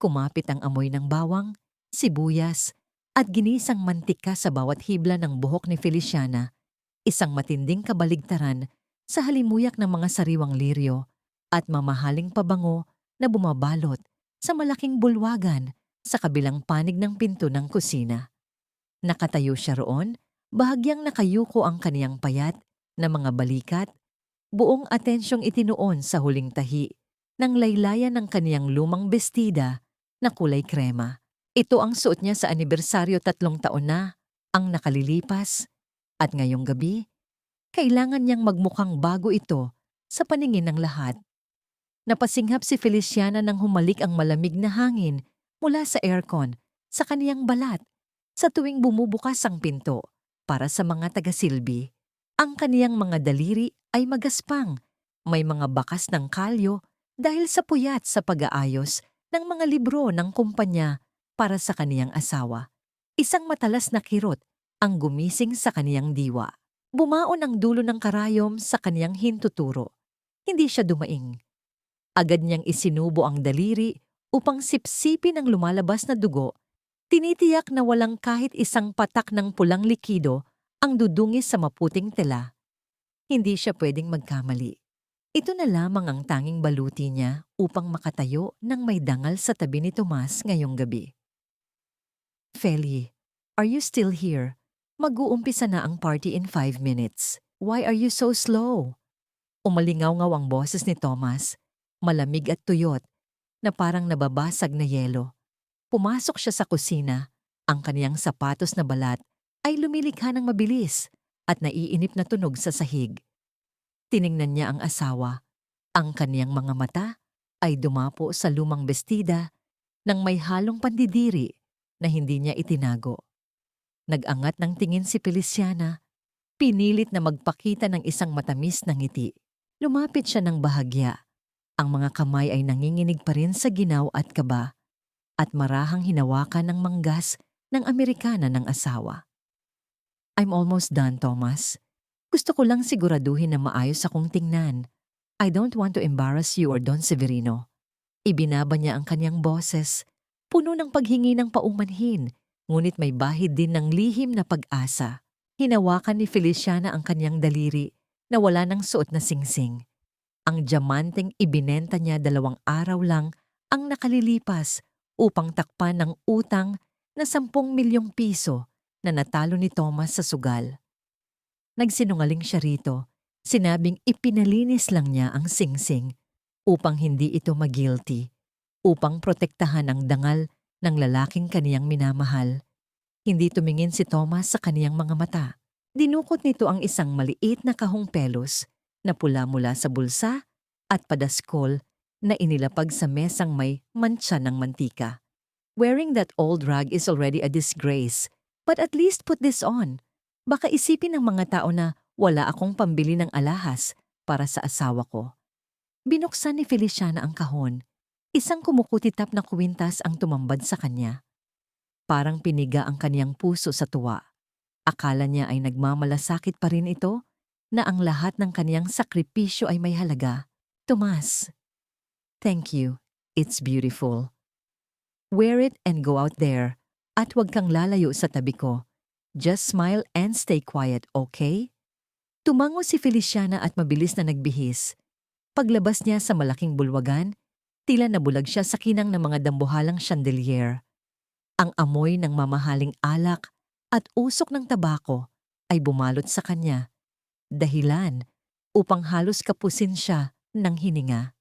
Kumapit ang amoy ng bawang, sibuyas, at ginisang mantika sa bawat hibla ng buhok ni Feliciana, isang matinding kabaligtaran sa halimuyak ng mga sariwang liryo at mamahaling pabango na bumabalot sa malaking bulwagan sa kabilang panig ng pinto ng kusina. Nakatayo siya roon, bahagyang nakayuko ang kaniyang payat na mga balikat, buong atensyong itinuon sa huling tahi ng laylayan ng kaniyang lumang bestida na kulay krema. Ito ang suot niya sa anibersaryo 3 taon na ang nakalilipas at ngayong gabi, kailangan niyang magmukhang bago ito sa paningin ng lahat. Napasinghap si Feliciana nang humalik ang malamig na hangin mula sa aircon sa kaniyang balat sa tuwing bumubukas ang pinto para sa mga taga-silbi. Ang kaniyang mga daliri ay magaspang, may mga bakas ng kalyo dahil sa puyat sa pag-aayos ng mga libro ng kumpanya para sa kaniyang asawa. Isang matalas na kirot ang gumising sa kaniyang diwa. Bumaon ang dulo ng karayom sa kaniyang hintuturo. Hindi siya dumaing. Agad niyang isinubo ang daliri upang sipsipin ang lumalabas na dugo. Tinitiyak na walang kahit isang patak ng pulang likido ang dudungis sa maputing tela. Hindi siya pwedeng magkamali. Ito na lamang ang tanging baluti niya upang makatayo ng may dangal sa tabi ni Tomas ngayong gabi. Feli, are you still here? Mag-uumpisa na ang party in 5 minutes. Why are you so slow? Umalingaw-ngaw ang boses ni Thomas, malamig at tuyot, na parang nababasag na yelo. Pumasok siya sa kusina, ang kaniyang sapatos na balat ay lumilikha ng mabilis at naiinip na tunog sa sahig. Tiningnan niya ang asawa. Ang kaniyang mga mata ay dumapo sa lumang bestida ng may halong pandidiri na hindi niya itinago. Nag-angat ng tingin si Feliciana, pinilit na magpakita ng isang matamis na ngiti. Lumapit siya ng bahagya. Ang mga kamay ay nanginginig pa rin sa ginaw at kaba, at marahang hinawakan ng manggas ng Amerikana ng asawa. I'm almost done, Thomas. Gusto ko lang siguraduhin na maayos akong tingnan. I don't want to embarrass you or Don Severino. Ibinaba niya ang kanyang boses, puno ng paghingi ng paumanhin, ngunit may bahid din ng lihim na pag-asa. Hinawakan ni Feliciana ang kanyang daliri na wala ng suot na singsing. Ang diamanteng ibinenta niya 2 araw lang ang nakalilipas upang takpan ng utang na 10 milyong piso na natalo ni Thomas sa sugal. Nagsinungaling siya rito, sinabing ipinalinis lang niya ang singsing upang hindi ito mag-guilty, upang protektahan ang dangal ng lalaking kaniyang minamahal. Hindi tumingin si Thomas sa kaniyang mga mata. Dinukot nito ang isang maliit na kahong pelos na pula mula sa bulsa at padaskol na inilapag sa mesang may mantsa ng mantika. Wearing that old rag is already a disgrace, but at least put this on. Baka isipin ng mga tao na wala akong pambili ng alahas para sa asawa ko. Binuksan ni Feliciana ang kahon. Isang kumukutitap na kwintas ang tumambad sa kanya. Parang piniga ang kaniyang puso sa tuwa. Akala niya ay nagmamalasakit pa rin ito na ang lahat ng kaniyang sakripisyo ay may halaga. Tomas, thank you. It's beautiful. Wear it and go out there. At huwag kang lalayo sa tabi ko. Just smile and stay quiet, okay? Tumango si Feliciana at mabilis na nagbihis. Paglabas niya sa malaking bulwagan, tila nabulag siya sa kinang ng mga dambuhalang chandelier. Ang amoy ng mamahaling alak at usok ng tabako ay bumalot sa kanya. Dahilan upang halos kapusin siya ng hininga.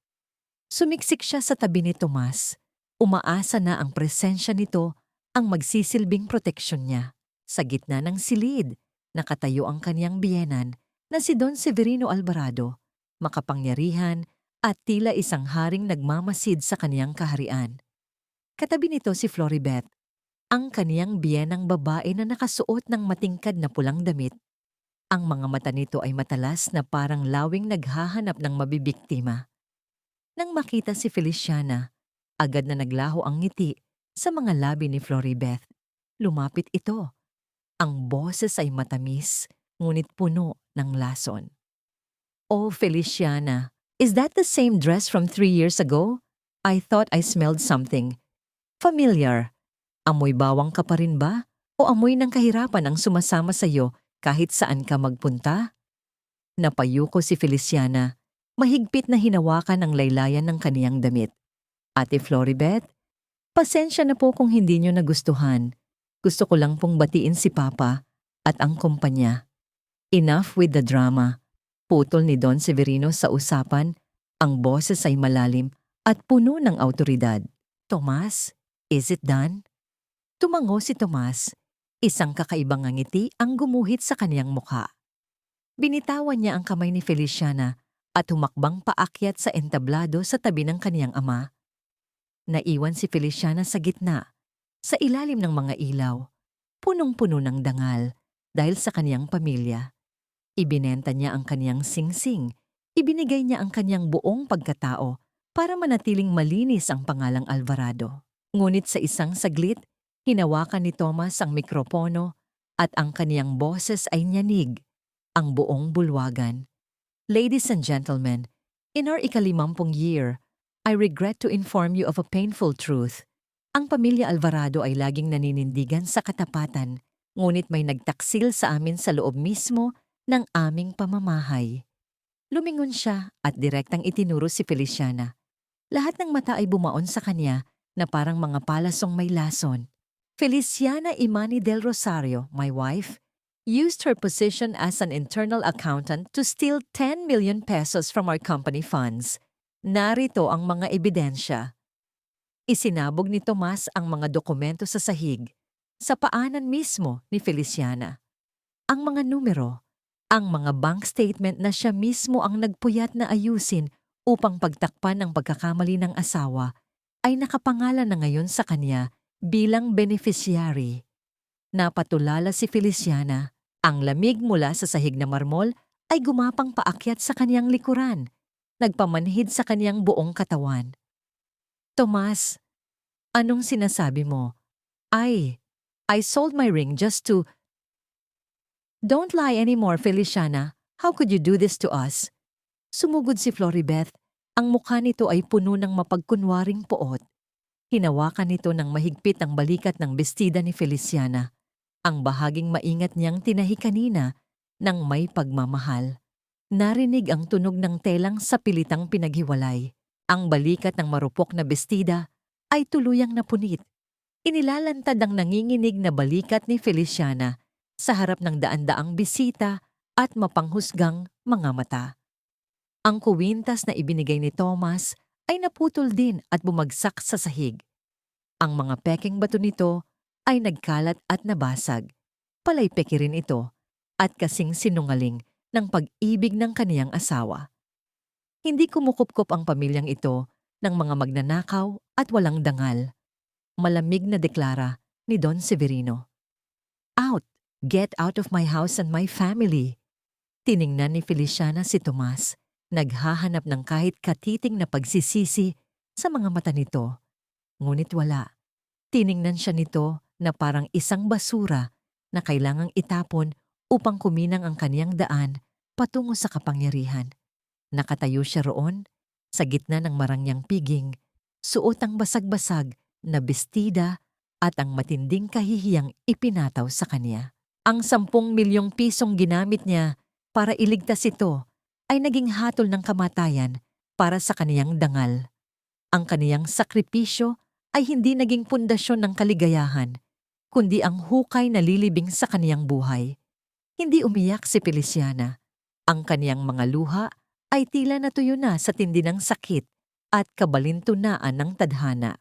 Sumiksik siya sa tabi ni Tomas. Umaasa na ang presensya nito ang magsisilbing proteksyon niya. Sa gitna ng silid, nakatayo ang kaniyang biyenan na si Don Severino Alvarado, makapangyarihan at tila isang haring nagmamasid sa kaniyang kaharian. Katabi nito si Floribet, ang kaniyang biyenang babae na nakasuot ng matingkad na pulang damit. Ang mga mata nito ay matalas na parang lawing naghahanap ng mabibiktima. Nang makita si Feliciana, agad na naglaho ang ngiti sa mga labi ni Floribet. Lumapit ito. Ang boses ay matamis, ngunit puno ng lason. Oh, Feliciana, is that the same dress from 3 years ago? I thought I smelled something. Familiar. Amoy bawang ka pa rin ba? O amoy ng kahirapan ang sumasama sa iyo kahit saan ka magpunta? Napayuko si Feliciana. Mahigpit na hinawakan ang laylayan ng kaniyang damit. Ate Floribet, pasensya na po kung hindi niyo nagustuhan. Gusto ko lang pong batiin si Papa at ang kumpanya. Enough with the drama. Putol ni Don Severino sa usapan, ang boses ay malalim at puno ng autoridad. Tomas, is it done? Tumango si Tomas. Isang kakaibang ngiti ang gumuhit sa kaniyang mukha. Binitawan niya ang kamay ni Feliciana at humakbang paakyat sa entablado sa tabi ng kaniyang ama. Naiwan si Feliciana sa gitna, sa ilalim ng mga ilaw, punong-puno ng dangal dahil sa kaniyang pamilya. Ibinenta niya ang kaniyang singsing, ibinigay niya ang kaniyang buong pagkatao para manatiling malinis ang pangalang Alvarado. Ngunit sa isang saglit, hinawakan ni Thomas ang mikropono at ang kaniyang boses ay nyanig, ang buong bulwagan. Ladies and gentlemen, in our ika-50 year, I regret to inform you of a painful truth. Ang pamilya Alvarado ay laging naninindigan sa katapatan, ngunit may nagtaksil sa amin sa loob mismo ng aming pamamahay. Lumingon siya at direktang itinuro si Feliciana. Lahat ng mata ay bumaon sa kanya na parang mga palasong may lason. Feliciana Imani del Rosario, my wife, used her position as an internal accountant to steal 10 million pesos from our company funds. Narito ang mga ebidensya. Isinabog ni Tomas ang mga dokumento sa sahig, sa paanan mismo ni Feliciana. Ang mga numero, ang mga bank statement na siya mismo ang nagpuyat na ayusin upang pagtakpan ang pagkakamali ng asawa, ay nakapangalan na ngayon sa kanya bilang beneficiary. Napatulala si Feliciana. Ang lamig mula sa sahig na marmol ay gumapang paakyat sa kaniyang likuran, nagpamanhid sa kaniyang buong katawan. Tomas, anong sinasabi mo? I sold my ring just to... Don't lie anymore, Feliciana. How could you do this to us? Sumugod si Floribeth. Ang mukha nito ay puno ng mapagkunwaring poot. Hinawakan nito ng mahigpit ang balikat ng bestida ni Feliciana. Ang bahaging maingat niyang tinahi kanina ng may pagmamahal. Narinig ang tunog ng telang sa pilitang pinaghiwalay. Ang balikat ng marupok na bestida ay tuluyang napunit. Inilalantad ang nanginginig na balikat ni Feliciana sa harap ng daan-daang bisita at mapanghusgang mga mata. Ang kuwintas na ibinigay ni Thomas ay naputol din at bumagsak sa sahig. Ang mga peking bato nito ay nagkalat at nabasag. Palaypeki rin ito at kasing sinungaling ng pag-ibig ng kaniyang asawa. Hindi kumukupkop ang pamilyang ito ng mga magnanakaw at walang dangal. Malamig na deklara ni Don Severino. Out! Get out of my house and my family! Tiningnan ni Feliciana si Tomas, naghahanap ng kahit katiting na pagsisisi sa mga mata nito. Ngunit wala. Tiningnan siya nito na parang isang basura na kailangang itapon upang kuminang ang kaniyang daan patungo sa kapangyarihan. Nakatayo siya roon, sa gitna ng marangyang piging, suot ang basag-basag na bestida at ang matinding kahihiyang ipinataw sa kanya. Ang 10 milyong pisong ginamit niya para iligtas ito ay naging hatol ng kamatayan para sa kaniyang dangal. Ang kaniyang sakripisyo ay hindi naging pundasyon ng kaligayahan, kundi ang hukay na lilibing sa kaniyang buhay. Hindi umiyak si Feliciana. Ang kaniyang mga luha ay tila natuyo na sa tindi ng sakit at kabalintunaan ng tadhana.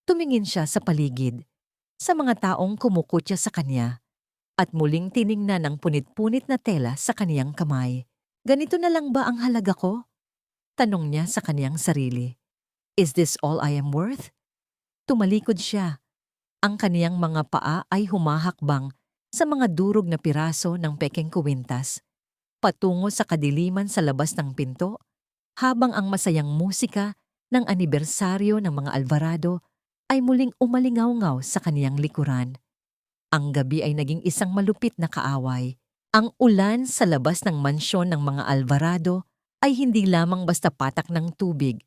Tumingin siya sa paligid, sa mga taong kumukutya sa kanya, at muling tiningnan ang punit-punit na tela sa kaniyang kamay. Ganito na lang ba ang halaga ko? Tanong niya sa kaniyang sarili. Is this all I am worth? Tumalikod siya. Ang kaniyang mga paa ay humahakbang sa mga durog na piraso ng peking kuwintas, patungo sa kadiliman sa labas ng pinto, habang ang masayang musika ng anibersaryo ng mga Alvarado ay muling umalingaw-ngaw sa kaniyang likuran. Ang gabi ay naging isang malupit na kaaway. Ang ulan sa labas ng mansyon ng mga Alvarado ay hindi lamang basta patak ng tubig.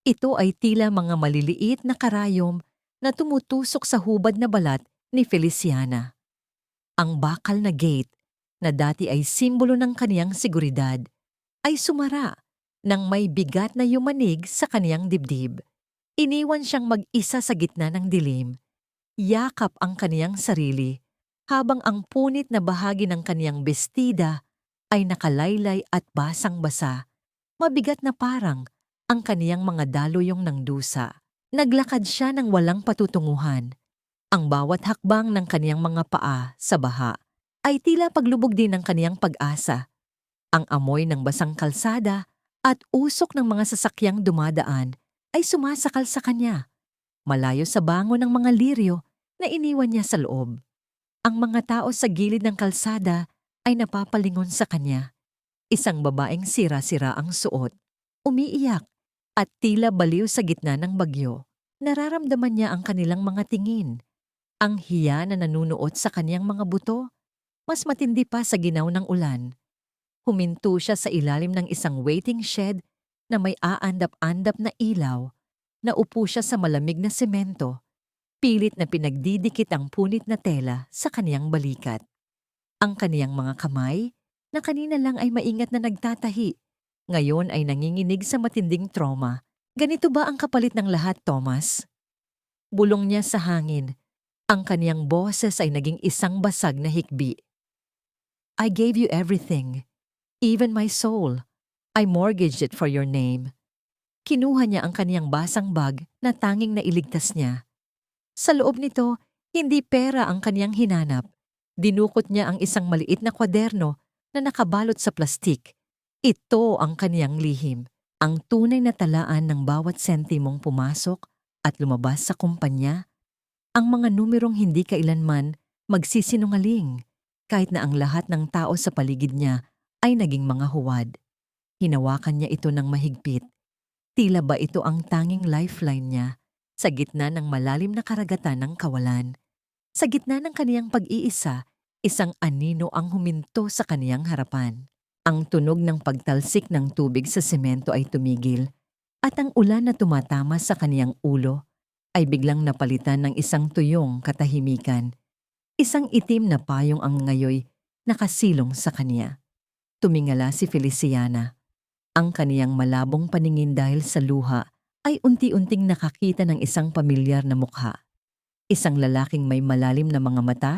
Ito ay tila mga maliliit na karayom na tumutusok sa hubad na balat ni Feliciana. Ang bakal na gate, na dati ay simbolo ng kaniyang seguridad, ay sumara nang may bigat na yumanig sa kaniyang dibdib. Iniwan siyang mag-isa sa gitna ng dilim. Yakap ang kaniyang sarili habang ang punit na bahagi ng kaniyang bestida ay nakalaylay at basang-basa. Mabigat na parang ang kaniyang mga daluyong ng dusa. Naglakad siya ng walang patutunguhan. Ang bawat hakbang ng kaniyang mga paa sa baha ay tila paglubog din ng kaniyang pag-asa. Ang amoy ng basang kalsada at usok ng mga sasakyang dumadaan ay sumasakal sa kanya, malayo sa bango ng mga liryo na iniwan niya sa loob. Ang mga tao sa gilid ng kalsada ay napapalingon sa kanya. Isang babaeng sira-sira ang suot, umiiyak at tila baliw sa gitna ng bagyo. Nararamdaman niya ang kanilang mga tingin. Ang hiya na nanunuot sa kaniyang mga buto, mas matindi pa sa ginaw ng ulan. Huminto siya sa ilalim ng isang waiting shed na may aandap-andap na ilaw. Naupo siya sa malamig na semento, pilit na pinagdidikit ang punit na tela sa kaniyang balikat. Ang kaniyang mga kamay, na kanina lang ay maingat na nagtatahi, ngayon ay nanginginig sa matinding trauma. Ganito ba ang kapalit ng lahat, Thomas? Bulong niya sa hangin. Ang kaniyang boses ay naging isang basag na hikbi. I gave you everything, even my soul. I mortgaged it for your name. Kinuha niya ang kaniyang basang bag na tanging nailigtas niya. Sa loob nito, hindi pera ang kaniyang hinanap. Dinukot niya ang isang maliit na kwaderno na nakabalot sa plastik. Ito ang kaniyang lihim, ang tunay na talaan ng bawat sentimong pumasok at lumabas sa kumpanya. Ang mga numerong hindi kailanman magsisinungaling, kahit na ang lahat ng tao sa paligid niya ay naging mga huwad. Hinawakan niya ito ng mahigpit. Tila ba ito ang tanging lifeline niya sa gitna ng malalim na karagatan ng kawalan. Sa gitna ng kaniyang pag-iisa, isang anino ang huminto sa kaniyang harapan. Ang tunog ng pagtalsik ng tubig sa semento ay tumigil at ang ulan na tumatama sa kaniyang ulo ay biglang napalitan ng isang tuyong katahimikan. Isang itim na payong ang ngayoy nakasilong sa kaniya. Tumingala si Feliciana. Ang kaniyang malabong paningin dahil sa luha ay unti-unting nakakita ng isang pamilyar na mukha. Isang lalaking may malalim na mga mata,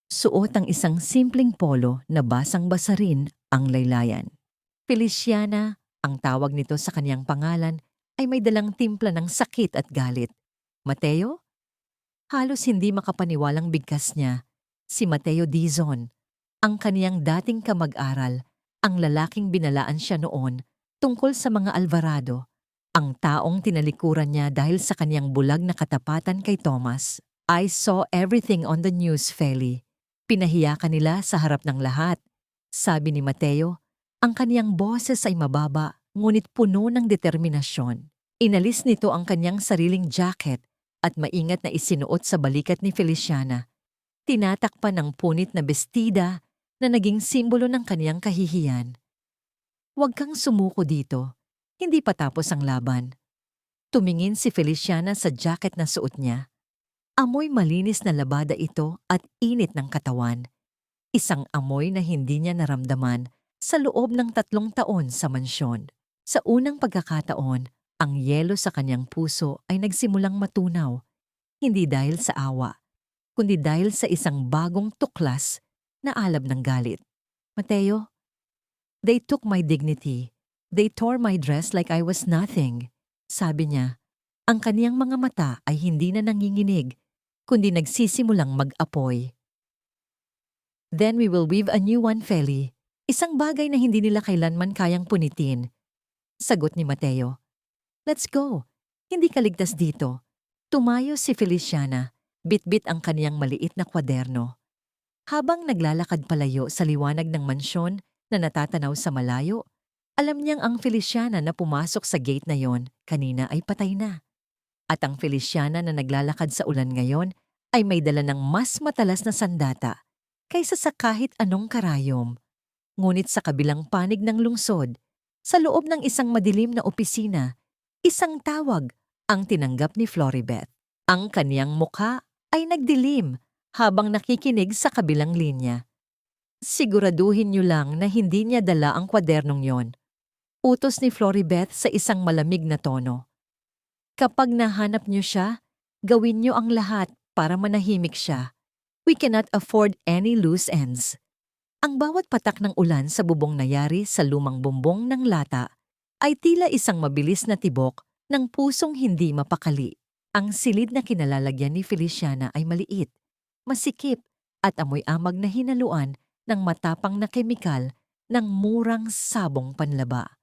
suot ang isang simpleng polo na basang-basa rin ang laylayan. Feliciana, ang tawag nito sa kaniyang pangalan, ay may dalang timpla ng sakit at galit. Mateo? Halos hindi makapaniwalang bigkas niya. Si Mateo Dizon, ang kaniyang dating kamag-aral, ang lalaking binalaan siya noon tungkol sa mga Alvarado, ang taong tinalikuran niya dahil sa kaniyang bulag na katapatan kay Thomas. I saw everything on the news, Feli. Pinahiya ka nila sa harap ng lahat. Sabi ni Mateo, ang kaniyang boses ay mababa, ngunit puno ng determinasyon. Inalis nito ang kaniyang sariling jacket at maingat na isinuot sa balikat ni Feliciana. Tinatakpan ng punit na bestida na naging simbolo ng kaniyang kahihiyan. Huwag kang sumuko dito, hindi pa tapos ang laban. Tumingin si Feliciana sa jacket na suot niya. Amoy malinis na labada ito at init ng katawan. Isang amoy na hindi niya naramdaman sa loob ng 3 taon sa mansyon. Sa unang pagkakataon, ang yelo sa kanyang puso ay nagsimulang matunaw, hindi dahil sa awa, kundi dahil sa isang bagong tuklas na alab ng galit. Mateo, they took my dignity. They tore my dress like I was nothing. Sabi niya, ang kaniyang mga mata ay hindi na nanginginig, kundi nagsisimulang mag-apoy. Then we will weave a new one, Feli. Isang bagay na hindi nila kailanman kayang punitin. Sagot ni Mateo. Let's go. Hindi ka ligtas dito. Tumayo si Feliciana, bitbit ang kaniyang maliit na kwaderno. Habang naglalakad palayo sa liwanag ng mansyon na natatanaw sa malayo, alam niyang ang Feliciana na pumasok sa gate na yon kanina ay patay na. At ang Feliciana na naglalakad sa ulan ngayon ay may dala ng mas matalas na sandata kaysa sa kahit anong karayom. Ngunit sa kabilang panig ng lungsod, sa loob ng isang madilim na opisina, isang tawag ang tinanggap ni Floribeth. Ang kaniyang mukha ay nagdilim habang nakikinig sa kabilang linya. Siguraduhin niyo lang na hindi niya dala ang kwadernong yon. Utos ni Floribeth sa isang malamig na tono. Kapag nahanap niyo siya, gawin niyo ang lahat para manahimik siya. We cannot afford any loose ends. Ang bawat patak ng ulan sa bubong na yari sa lumang bumbong ng lata ay tila isang mabilis na tibok ng pusong hindi mapakali. Ang silid na kinalalagyan ni Feliciana ay maliit, masikip at amoy amag na hinaluan ng matapang na kemikal ng murang sabong panlaba.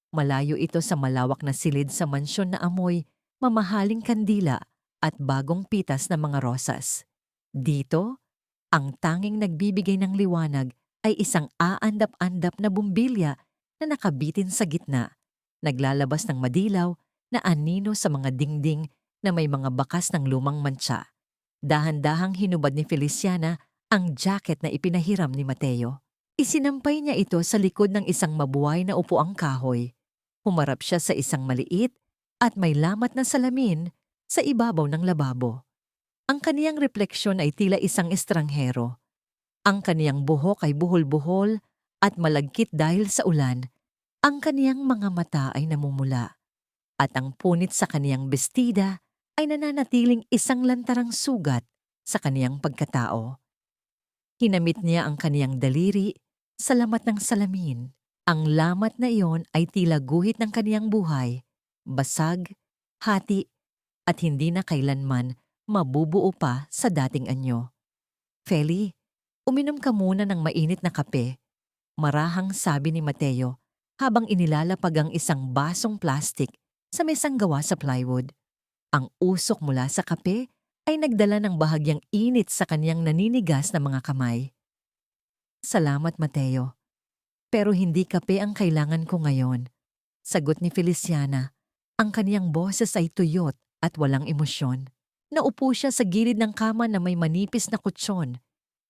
Malayo ito sa malawak na silid sa mansyon na amoy mamahaling kandila at bagong pitas ng mga rosas. Dito, ang tanging nagbibigay ng liwanag ay isang aandap-andap na bumbilya na nakabitin sa gitna, naglalabas ng madilaw na anino sa mga dingding na may mga bakas ng lumang mantsa. Dahan-dahang hinubad ni Feliciana ang jacket na ipinahiram ni Mateo. Isinampay niya ito sa likod ng isang mabuhay na upuang kahoy. Humarap siya sa isang maliit at may lamat na salamin sa ibabaw ng lababo. Ang kaniyang refleksyon ay tila isang estranghero. Ang kaniyang buhok ay buhol-buhol at malagkit dahil sa ulan. Ang kaniyang mga mata ay namumula. At ang punit sa kaniyang bestida ay nananatiling isang lantarang sugat sa kaniyang pagkatao. Hinamit niya ang kaniyang daliri sa lamat ng salamin. Ang lamat na iyon ay tila guhit ng kaniyang buhay, basag, hati, at hindi na kailanman mabubuo pa sa dating anyo. Feli, uminom ka muna ng mainit na kape, marahang sabi ni Mateo habang inilalapag ang isang basong plastik sa mesang gawa sa plywood. Ang usok mula sa kape ay nagdala ng bahagyang init sa kaniyang naninigas na mga kamay. Salamat, Mateo. Pero hindi kape ang kailangan ko ngayon. Sagot ni Feliciana. Ang kaniyang boses ay tuyot at walang emosyon. Naupo siya sa gilid ng kama na may manipis na kutsyon.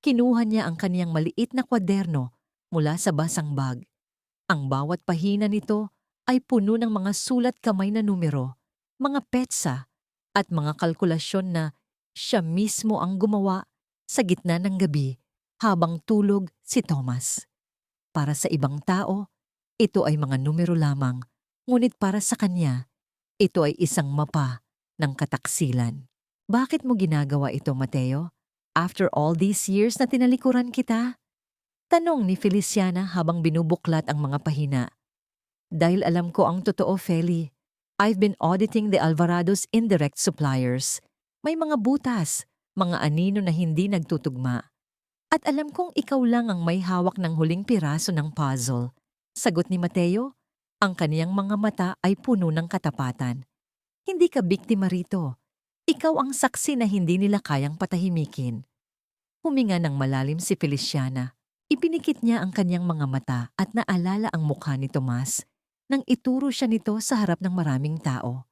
Kinuha niya ang kaniyang maliit na kwaderno mula sa basang bag. Ang bawat pahina nito ay puno ng mga sulat kamay na numero, mga petsa, at mga kalkulasyon na siya mismo ang gumawa sa gitna ng gabi habang tulog si Thomas. Para sa ibang tao, ito ay mga numero lamang, ngunit para sa kanya, ito ay isang mapa ng kataksilan. Bakit mo ginagawa ito, Mateo? After all these years na tinalikuran kita? Tanong ni Feliciana habang binubuklat ang mga pahina. Dahil alam ko ang totoo, Feli. I've been auditing the Alvarado's indirect suppliers. May mga butas, mga anino na hindi nagtutugma. At alam kong ikaw lang ang may hawak ng huling piraso ng puzzle. Sagot ni Mateo, ang kaniyang mga mata ay puno ng katapatan. Hindi ka biktima rito. Ikaw ang saksi na hindi nila kayang patahimikin. Huminga ng malalim si Feliciana. Ipinikit niya ang kaniyang mga mata at naalala ang mukha ni Tomas nang ituro siya nito sa harap ng maraming tao.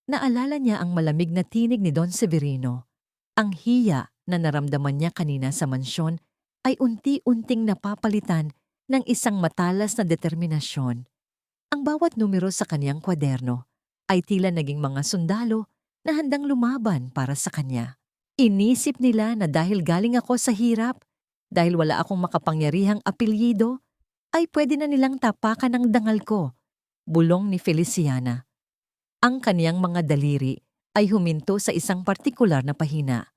Naalala niya ang malamig na tinig ni Don Severino. Ang hiya na naramdaman niya kanina sa mansyon ay unti-unting napapalitan ng isang matalas na determinasyon. Ang bawat numero sa kaniyang kwaderno ay tila naging mga sundalo na handang lumaban para sa kanya. Inisip nila na dahil galing ako sa hirap, dahil wala akong makapangyarihang apelyido, ay pwede na nilang tapakan ng dangal ko, bulong ni Feliciana. Ang kaniyang mga daliri ay huminto sa isang partikular na pahina.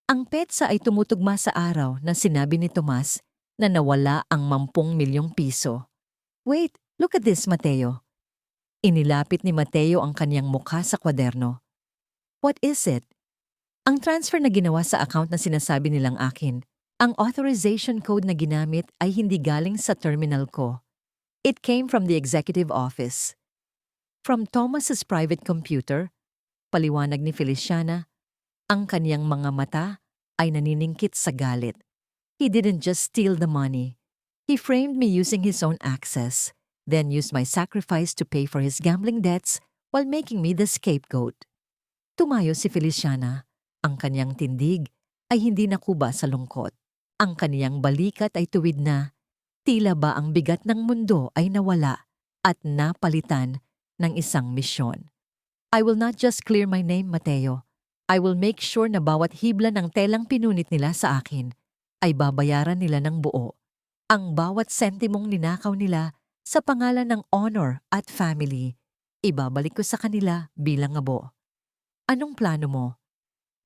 Ang petsa ay tumutugma sa araw na sinabi ni Tomas na nawala ang 10 milyong piso. Wait, look at this, Mateo. Inilapit ni Mateo ang kaniyang mukha sa kwaderno. What is it? Ang transfer na ginawa sa account na sinasabi nilang akin. Ang authorization code na ginamit ay hindi galing sa terminal ko. It came from the executive office. From Thomas's private computer, paliwanag ni Feliciana, ang kaniyang mga mata ay naniningkit sa galit. He didn't just steal the money. He framed me using his own access, then used my sacrifice to pay for his gambling debts while making me the scapegoat. Tumayo si Feliciana. Ang kaniyang tindig ay hindi nakuba sa lungkot. Ang kaniyang balikat ay tuwid na. Tila ba ang bigat ng mundo ay nawala at napalitan ng isang misyon. I will not just clear my name, Mateo. I will make sure na bawat hibla ng telang pinunit nila sa akin ay babayaran nila ng buo. Ang bawat sentimong ninakaw nila sa pangalan ng honor at family, ibabalik ko sa kanila bilang abo. Anong plano mo?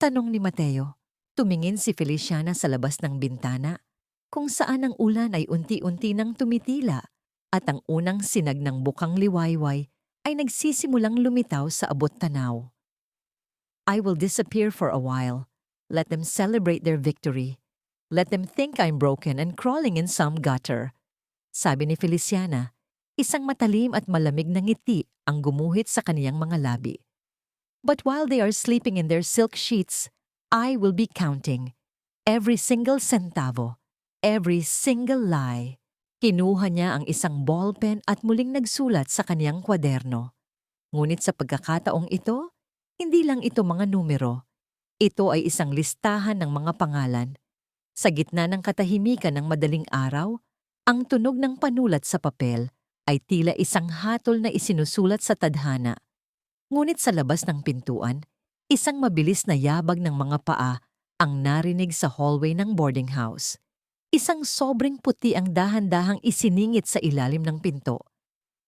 Tanong ni Mateo. Tumingin si Feliciana sa labas ng bintana, kung saan ang ulan ay unti-unti nang tumitila at ang unang sinag ng bukang liwayway ay nagsisimulang lumitaw sa abot tanaw. I will disappear for a while. Let them celebrate their victory. Let them think I'm broken and crawling in some gutter. Sabi ni Feliciana, isang matalim at malamig na ngiti ang gumuhit sa kaniyang mga labi. But while they are sleeping in their silk sheets, I will be counting every single centavo, every single lie. Kinuha niya ang isang ballpen at muling nagsulat sa kaniyang kwaderno. Ngunit sa pagkakataong ito, hindi lang ito mga numero. Ito ay isang listahan ng mga pangalan. Sa gitna ng katahimikan ng madaling araw, ang tunog ng panulat sa papel ay tila isang hatol na isinusulat sa tadhana. Ngunit sa labas ng pintuan, isang mabilis na yabag ng mga paa ang narinig sa hallway ng boarding house. Isang sobrang puti ang dahan-dahang isiningit sa ilalim ng pinto.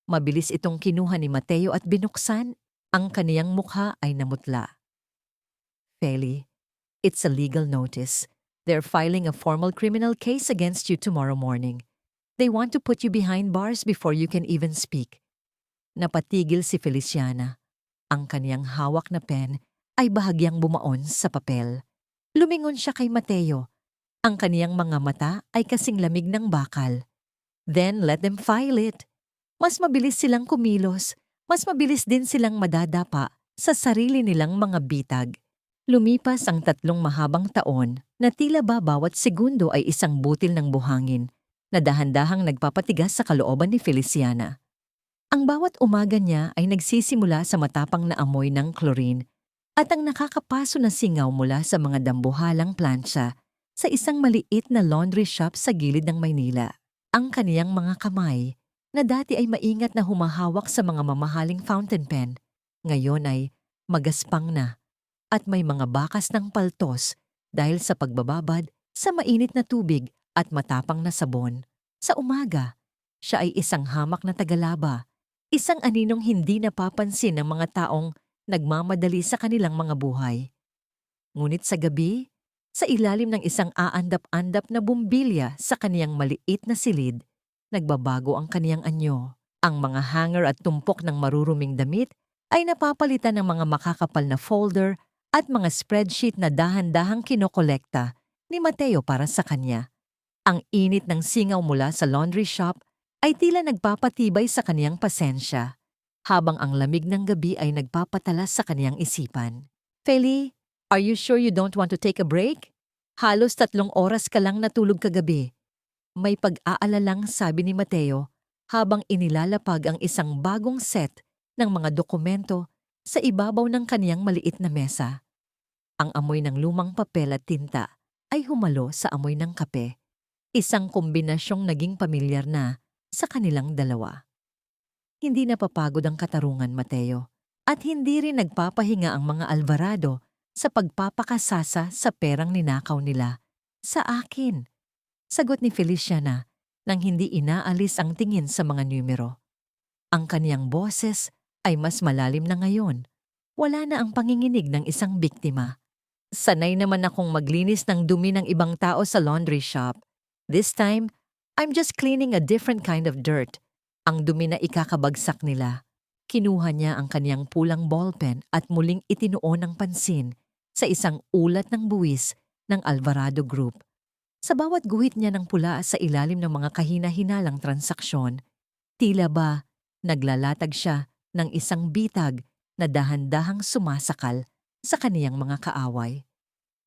Mabilis itong kinuha ni Mateo at binuksan, ang kaniyang mukha ay namutla. Feli, it's a legal notice. They're filing a formal criminal case against you tomorrow morning. They want to put you behind bars before you can even speak. Napatigil si Feliciana. Ang kaniyang hawak na pen ay bahagyang bumaon sa papel. Lumingon siya kay Mateo. Ang kaniyang mga mata ay kasing lamig ng bakal. Then let them file it. Mas mabilis silang kumilos, mas mabilis din silang madadapa sa sarili nilang mga bitag. Lumipas ang 3 mahabang taon na tila ba bawat segundo ay isang butil ng buhangin na dahan-dahang nagpapatigas sa kalooban ni Feliciana. Ang bawat umaga niya ay nagsisimula sa matapang na amoy ng chlorine at ang nakakapaso na singaw mula sa mga dambuhalang plancha sa isang maliit na laundry shop sa gilid ng Maynila. Ang kaniyang mga kamay, na dati ay maingat na humahawak sa mga mamahaling fountain pen, ngayon ay magaspang na at may mga bakas ng paltos dahil sa pagbababad sa mainit na tubig at matapang na sabon. Sa umaga, siya ay isang hamak na tagalaba, isang aninong hindi napapansin ng mga taong nagmamadali sa kanilang mga buhay. Ngunit sa gabi, sa ilalim ng isang aandap-andap na bumbilya sa kaniyang maliit na silid, nagbabago ang kaniyang anyo. Ang mga hanger at tumpok ng maruruming damit ay napapalitan ng mga makakapal na folder at mga spreadsheet na dahan-dahang kinokolekta ni Mateo para sa kanya. Ang init ng singaw mula sa laundry shop ay tila nagpapatibay sa kaniyang pasensya, habang ang lamig ng gabi ay nagpapatalas sa kaniyang isipan. Feli, are you sure you don't want to take a break? Halos 3 oras ka lang natulog kagabi. May pag-aalalang sabi ni Mateo habang inilalapag ang isang bagong set ng mga dokumento sa ibabaw ng kaniyang maliit na mesa. Ang amoy ng lumang papel at tinta ay humalo sa amoy ng kape, isang kombinasyong naging pamilyar na sa kanilang dalawa. Hindi napapagod ang katarungan, Mateo, at hindi rin nagpapahinga ang mga Alvarado sa pagpapakasasa sa perang ninakaw nila. Sa akin, sagot ni Feliciana nang hindi inaalis ang tingin sa mga numero. Ang kaniyang boses ay mas malalim na ngayon. Wala na ang panginginig ng isang biktima. Sanay naman akong maglinis ng dumi ng ibang tao sa laundry shop. This time, I'm just cleaning a different kind of dirt. Ang dumi na ikakabagsak nila. Kinuha niya ang kaniyang pulang ballpen at muling itinuon ng pansin sa isang ulat ng buwis ng Alvarado Group. Sa bawat guhit niya ng pula sa ilalim ng mga kahina-hinalang transaksyon, tila ba naglalatag siya ng isang bitag na dahan-dahang sumasakal sa kaniyang mga kaaway.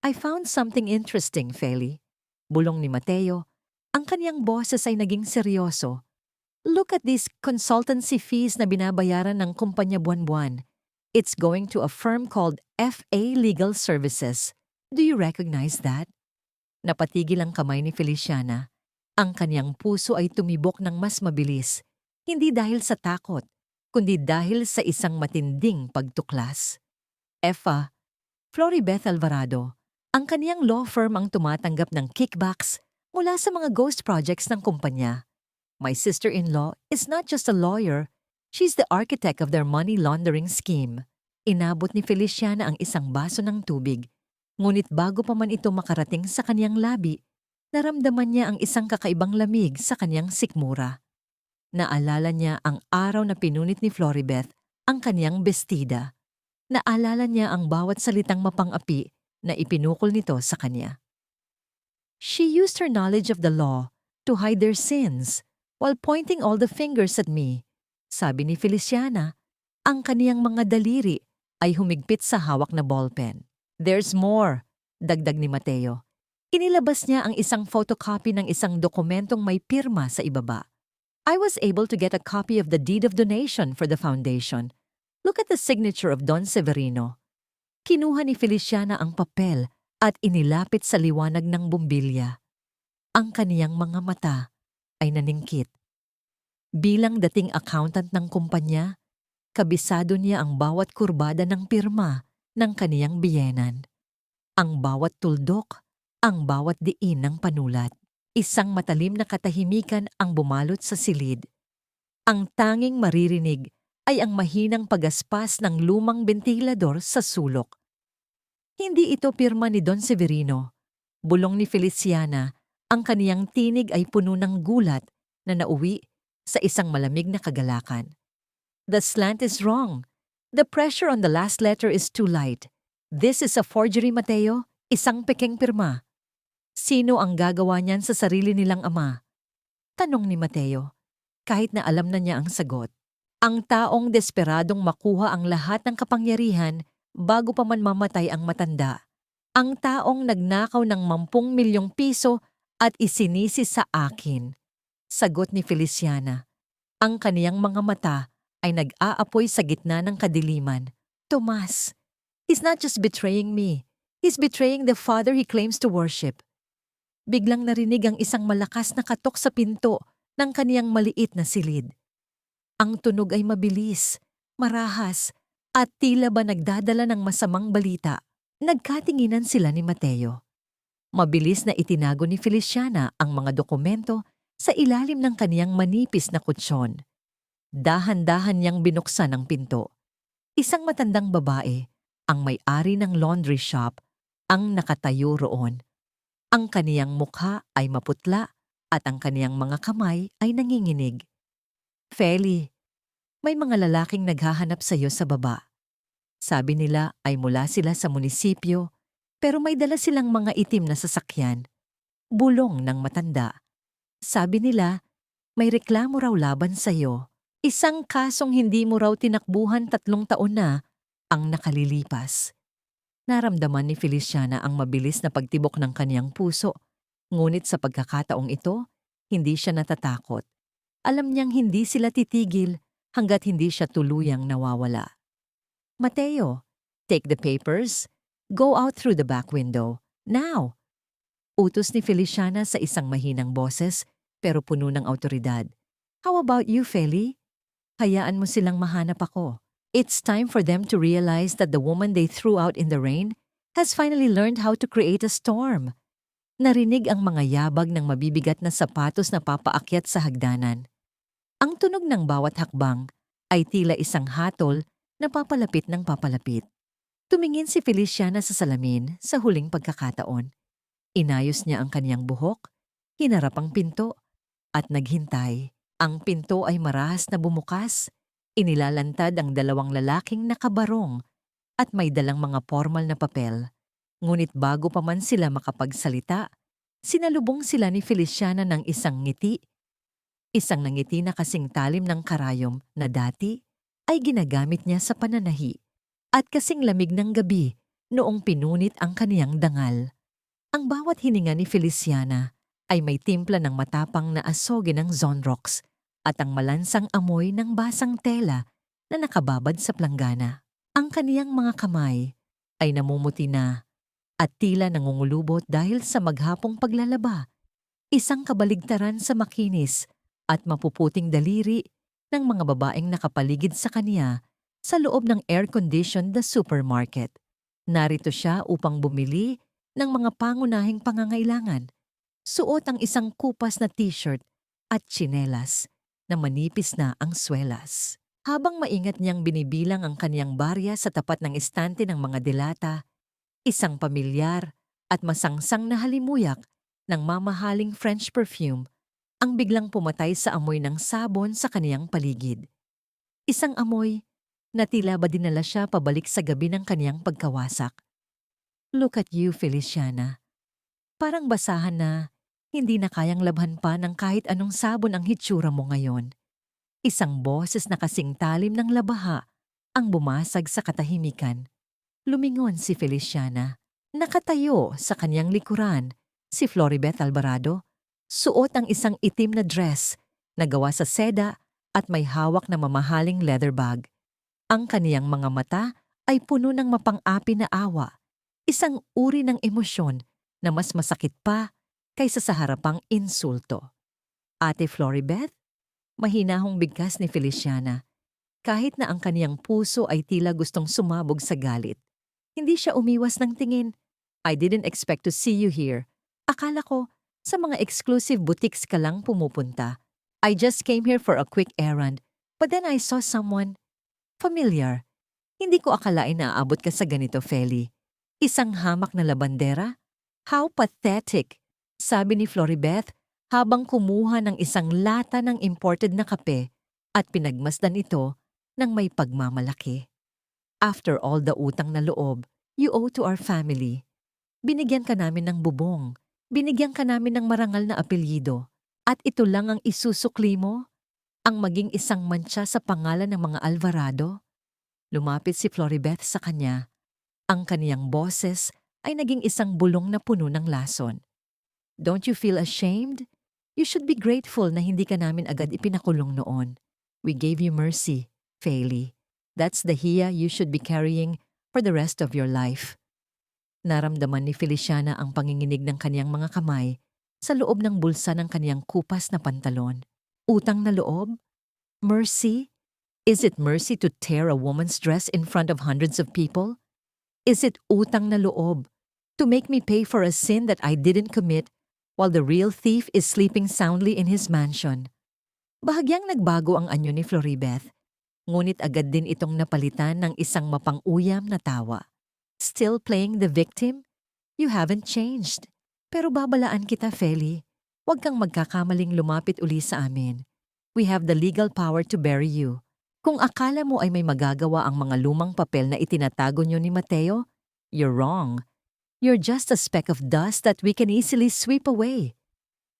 I found something interesting, Feli. Bulong ni Mateo. Ang kaniyang boses ay naging seryoso. Look at these consultancy fees na binabayaran ng kumpanya buwan-buwan. It's going to a firm called FA Legal Services. Do you recognize that? Napatigil ang kamay ni Feliciana. Ang kaniyang puso ay tumibok ng mas mabilis. Hindi dahil sa takot, kundi dahil sa isang matinding pagtuklas. FA, Floribeth Alvarado, ang kaniyang law firm ang tumatanggap ng kickbacks mula sa mga ghost projects ng kumpanya. My sister-in-law is not just a lawyer, she's the architect of their money laundering scheme. Inabot ni Feliciana ang isang baso ng tubig, ngunit bago pa man ito makarating sa kaniyang labi, naramdaman niya ang isang kakaibang lamig sa kaniyang sikmura. Naalala niya ang araw na pinunit ni Floribeth ang kaniyang bestida. Naalala niya ang bawat salitang mapang-api na ipinukol nito sa kanya. She used her knowledge of the law to hide their sins while pointing all the fingers at me. Sabi ni Feliciana, ang kaniyang mga daliri ay humigpit sa hawak na ballpen. There's more, dagdag ni Mateo. Inilabas niya ang isang photocopy ng isang dokumentong may pirma sa ibaba. I was able to get a copy of the deed of donation for the foundation. Look at the signature of Don Severino. Kinuha ni Feliciana ang papel at inilapit sa liwanag ng bumbilya. Ang kaniyang mga mata ay naningkit. Bilang dating accountant ng kumpanya, kabisado niya ang bawat kurbada ng pirma ng kaniyang biyenan. Ang bawat tuldok, ang bawat diin ng panulat. Isang matalim na katahimikan ang bumalot sa silid. Ang tanging maririnig ay ang mahinang pagaspas ng lumang bentilador sa sulok. Hindi ito pirma ni Don Severino. Bulong ni Feliciana, ang kaniyang tinig ay puno ng gulat na nauwi sa isang malamig na kagalakan. The slant is wrong. The pressure on the last letter is too light. This is a forgery, Mateo. Isang pekeng pirma. Sino ang gagawa niyan sa sarili nilang ama? Tanong ni Mateo, kahit na alam na niya ang sagot. Ang taong desperadong makuha ang lahat ng kapangyarihan bago pa man mamatay ang matanda. Ang taong nagnakaw ng 10 milyong piso at isinisi sa akin. Sagot ni Feliciana. Ang kaniyang mga mata ay nag-aapoy sa gitna ng kadiliman. Tomas, he's not just betraying me. He's betraying the father he claims to worship. Biglang narinig ang isang malakas na katok sa pinto ng kaniyang maliit na silid. Ang tunog ay mabilis, marahas, at tila ba nagdadala ng masamang balita. Nagkatinginan sila ni Mateo. Mabilis na itinago ni Feliciana ang mga dokumento sa ilalim ng kaniyang manipis na kutsyon. Dahan-dahan niyang binuksan ang pinto. Isang matandang babae, ang may-ari ng laundry shop, ang nakatayo roon. Ang kaniyang mukha ay maputla at ang kaniyang mga kamay ay nanginginig. Feli, may mga lalaking naghahanap sa iyo sa baba. Sabi nila ay mula sila sa munisipyo pero may dala silang mga itim na sasakyan. Bulong ng matanda. Sabi nila may reklamo raw laban sa iyo. Isang kasong hindi mo raw tinakbuhan 3 taon na ang nakalilipas. Naramdaman ni Feliciana ang mabilis na pagtibok ng kaniyang puso. Ngunit sa pagkakataong ito, hindi siya natatakot. Alam niyang hindi sila titigil hanggat hindi siya tuluyang nawawala. Mateo, take the papers. Go out through the back window. Now! Utos ni Feliciana sa isang mahinang boses pero puno ng awtoridad. How about you, Feli? Hayaan mo silang mahanap ako. It's time for them to realize that the woman they threw out in the rain has finally learned how to create a storm. Narinig ang mga yabag ng mabibigat na sapatos na papaakyat sa hagdanan. Ang tunog ng bawat hakbang ay tila isang hatol na papalapit ng papalapit. Tumingin si Feliciana sa salamin sa huling pagkakataon. Inayos niya ang kaniyang buhok, hinarap ang pinto, at naghintay. Ang pinto ay marahas na bumukas. Inilalantad ang 2 lalaking nakabarong at may dalang mga formal na papel. Ngunit bago pa man sila makapagsalita, sinalubong sila ni Feliciana ng isang ngiti. Isang nangiti na kasing talim ng karayom na dati ay ginagamit niya sa pananahi at kasing lamig ng gabi noong pinunit ang kaniyang dangal. Ang bawat hininga ni Feliciana ay may timpla ng matapang na asoge ng Zonrox at ang malansang amoy ng basang tela na nakababad sa planggana. Ang kaniyang mga kamay ay namumuti na at tila nangungulubot dahil sa maghapong paglalaba. Isang kabaligtaran sa makinis at mapuputing daliri ng mga babaeng nakapaligid sa kaniya sa loob ng air-conditioned na supermarket. Narito siya upang bumili ng mga pangunahing pangangailangan. Suot ang isang kupas na t-shirt at tsinelas na manipis na ang swelas. Habang maingat niyang binibilang ang kaniyang barya sa tapat ng estante ng mga delata, isang pamilyar at masangsang na halimuyak ng mamahaling French perfume ang biglang pumatay sa amoy ng sabon sa kaniyang paligid. Isang amoy na tila ba dinala siya pabalik sa gabi ng kaniyang pagkawasak. Look at you, Feliciana. Parang basahan na hindi na kayang labhan pa ng kahit anong sabon ang hitsura mo ngayon. Isang boses na kasing talim ng labaha ang bumasag sa katahimikan. Lumingon si Feliciana. Nakatayo sa kanyang likuran si Floribeth Alvarado. Suot ang isang itim na dress na gawa sa seda at may hawak na mamahaling leather bag. Ang kaniyang mga mata ay puno ng mapang-api na awa, isang uri ng emosyon na mas masakit pa kaysa sa harapang insulto. Ate Floribeth? Mahinahong bigkas ni Feliciana. Kahit na ang kaniyang puso ay tila gustong sumabog sa galit. Hindi siya umiwas ng tingin. I didn't expect to see you here. Akala ko, sa mga exclusive boutiques ka lang pumupunta. I just came here for a quick errand, but then I saw someone familiar. Hindi ko akalain na aabot ka sa ganito, Feli. Isang hamak na labandera? How pathetic, sabi ni Floribeth habang kumuha ng isang lata ng imported na kape at pinagmasdan ito ng may pagmamalaki. After all the utang na loob you owe to our family, binigyan ka namin ng bubong, binigyan ka namin ng marangal na apelyido, at ito lang ang isusukli mo? Ang maging isang mantsa sa pangalan ng mga Alvarado? Lumapit si Floribeth sa kanya. Ang kaniyang boses ay naging isang bulong na puno ng lason. Don't you feel ashamed? You should be grateful na hindi ka namin agad ipinakulong noon. We gave you mercy, Feli. That's the hiya you should be carrying for the rest of your life. Naramdaman ni Feliciana ang panginginig ng kaniyang mga kamay sa loob ng bulsa ng kaniyang kupas na pantalon. Utang na loob? Mercy? Is it mercy to tear a woman's dress in front of hundreds of people? Is it utang na loob to make me pay for a sin that I didn't commit while the real thief is sleeping soundly in his mansion? Bahagyang nagbago ang anyo ni Floribeth, ngunit agad din itong napalitan ng isang mapang-uyam na tawa. Still playing the victim? You haven't changed. Pero babalaan kita, Feli. Huwag kang magkakamaling lumapit uli sa amin. We have the legal power to bury you. Kung akala mo ay may magagawa ang mga lumang papel na itinatago niyo ni Mateo, you're wrong. You're just a speck of dust that we can easily sweep away.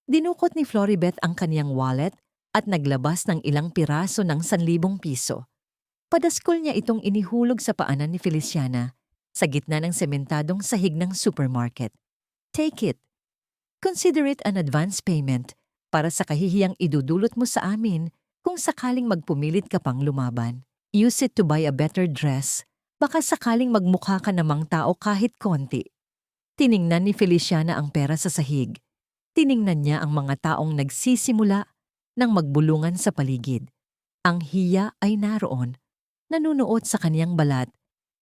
Dinukot ni Floribeth ang kaniyang wallet at naglabas ng ilang piraso ng 1,000 piso. Padaskol niya itong inihulog sa paanan ni Feliciana sa gitna ng sementadong sahig ng supermarket. Take it. Consider it an advance payment para sa kahihiyang idudulot mo sa amin kung sakaling magpumilit ka pang lumaban. Use it to buy a better dress. Baka sakaling magmukha ka namang tao kahit konti. Tiningnan ni Feliciana ang pera sa sahig. Tiningnan niya ang mga taong nagsisimula ng magbulungan sa paligid. Ang hiya ay naroon, nanunuot sa kaniyang balat,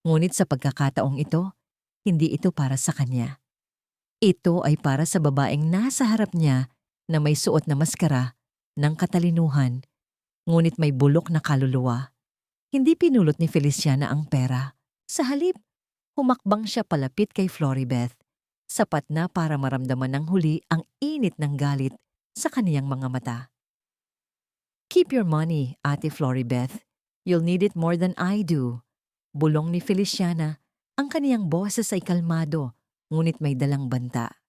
ngunit sa pagkakataong ito, hindi ito para sa kanya. Ito ay para sa babaeng nasa harap niya na may suot na maskara ng katalinuhan, ngunit may bulok na kaluluwa. Hindi pinulot ni Feliciana ang pera. Sa halip, humakbang siya palapit kay Floribeth, sapat na para maramdaman ng huli ang init ng galit sa kaniyang mga mata. Keep your money, Ate Floribeth. You'll need it more than I do. Bulong ni Feliciana, ang kaniyang boses ay kalmado, ngunit may dalang banta.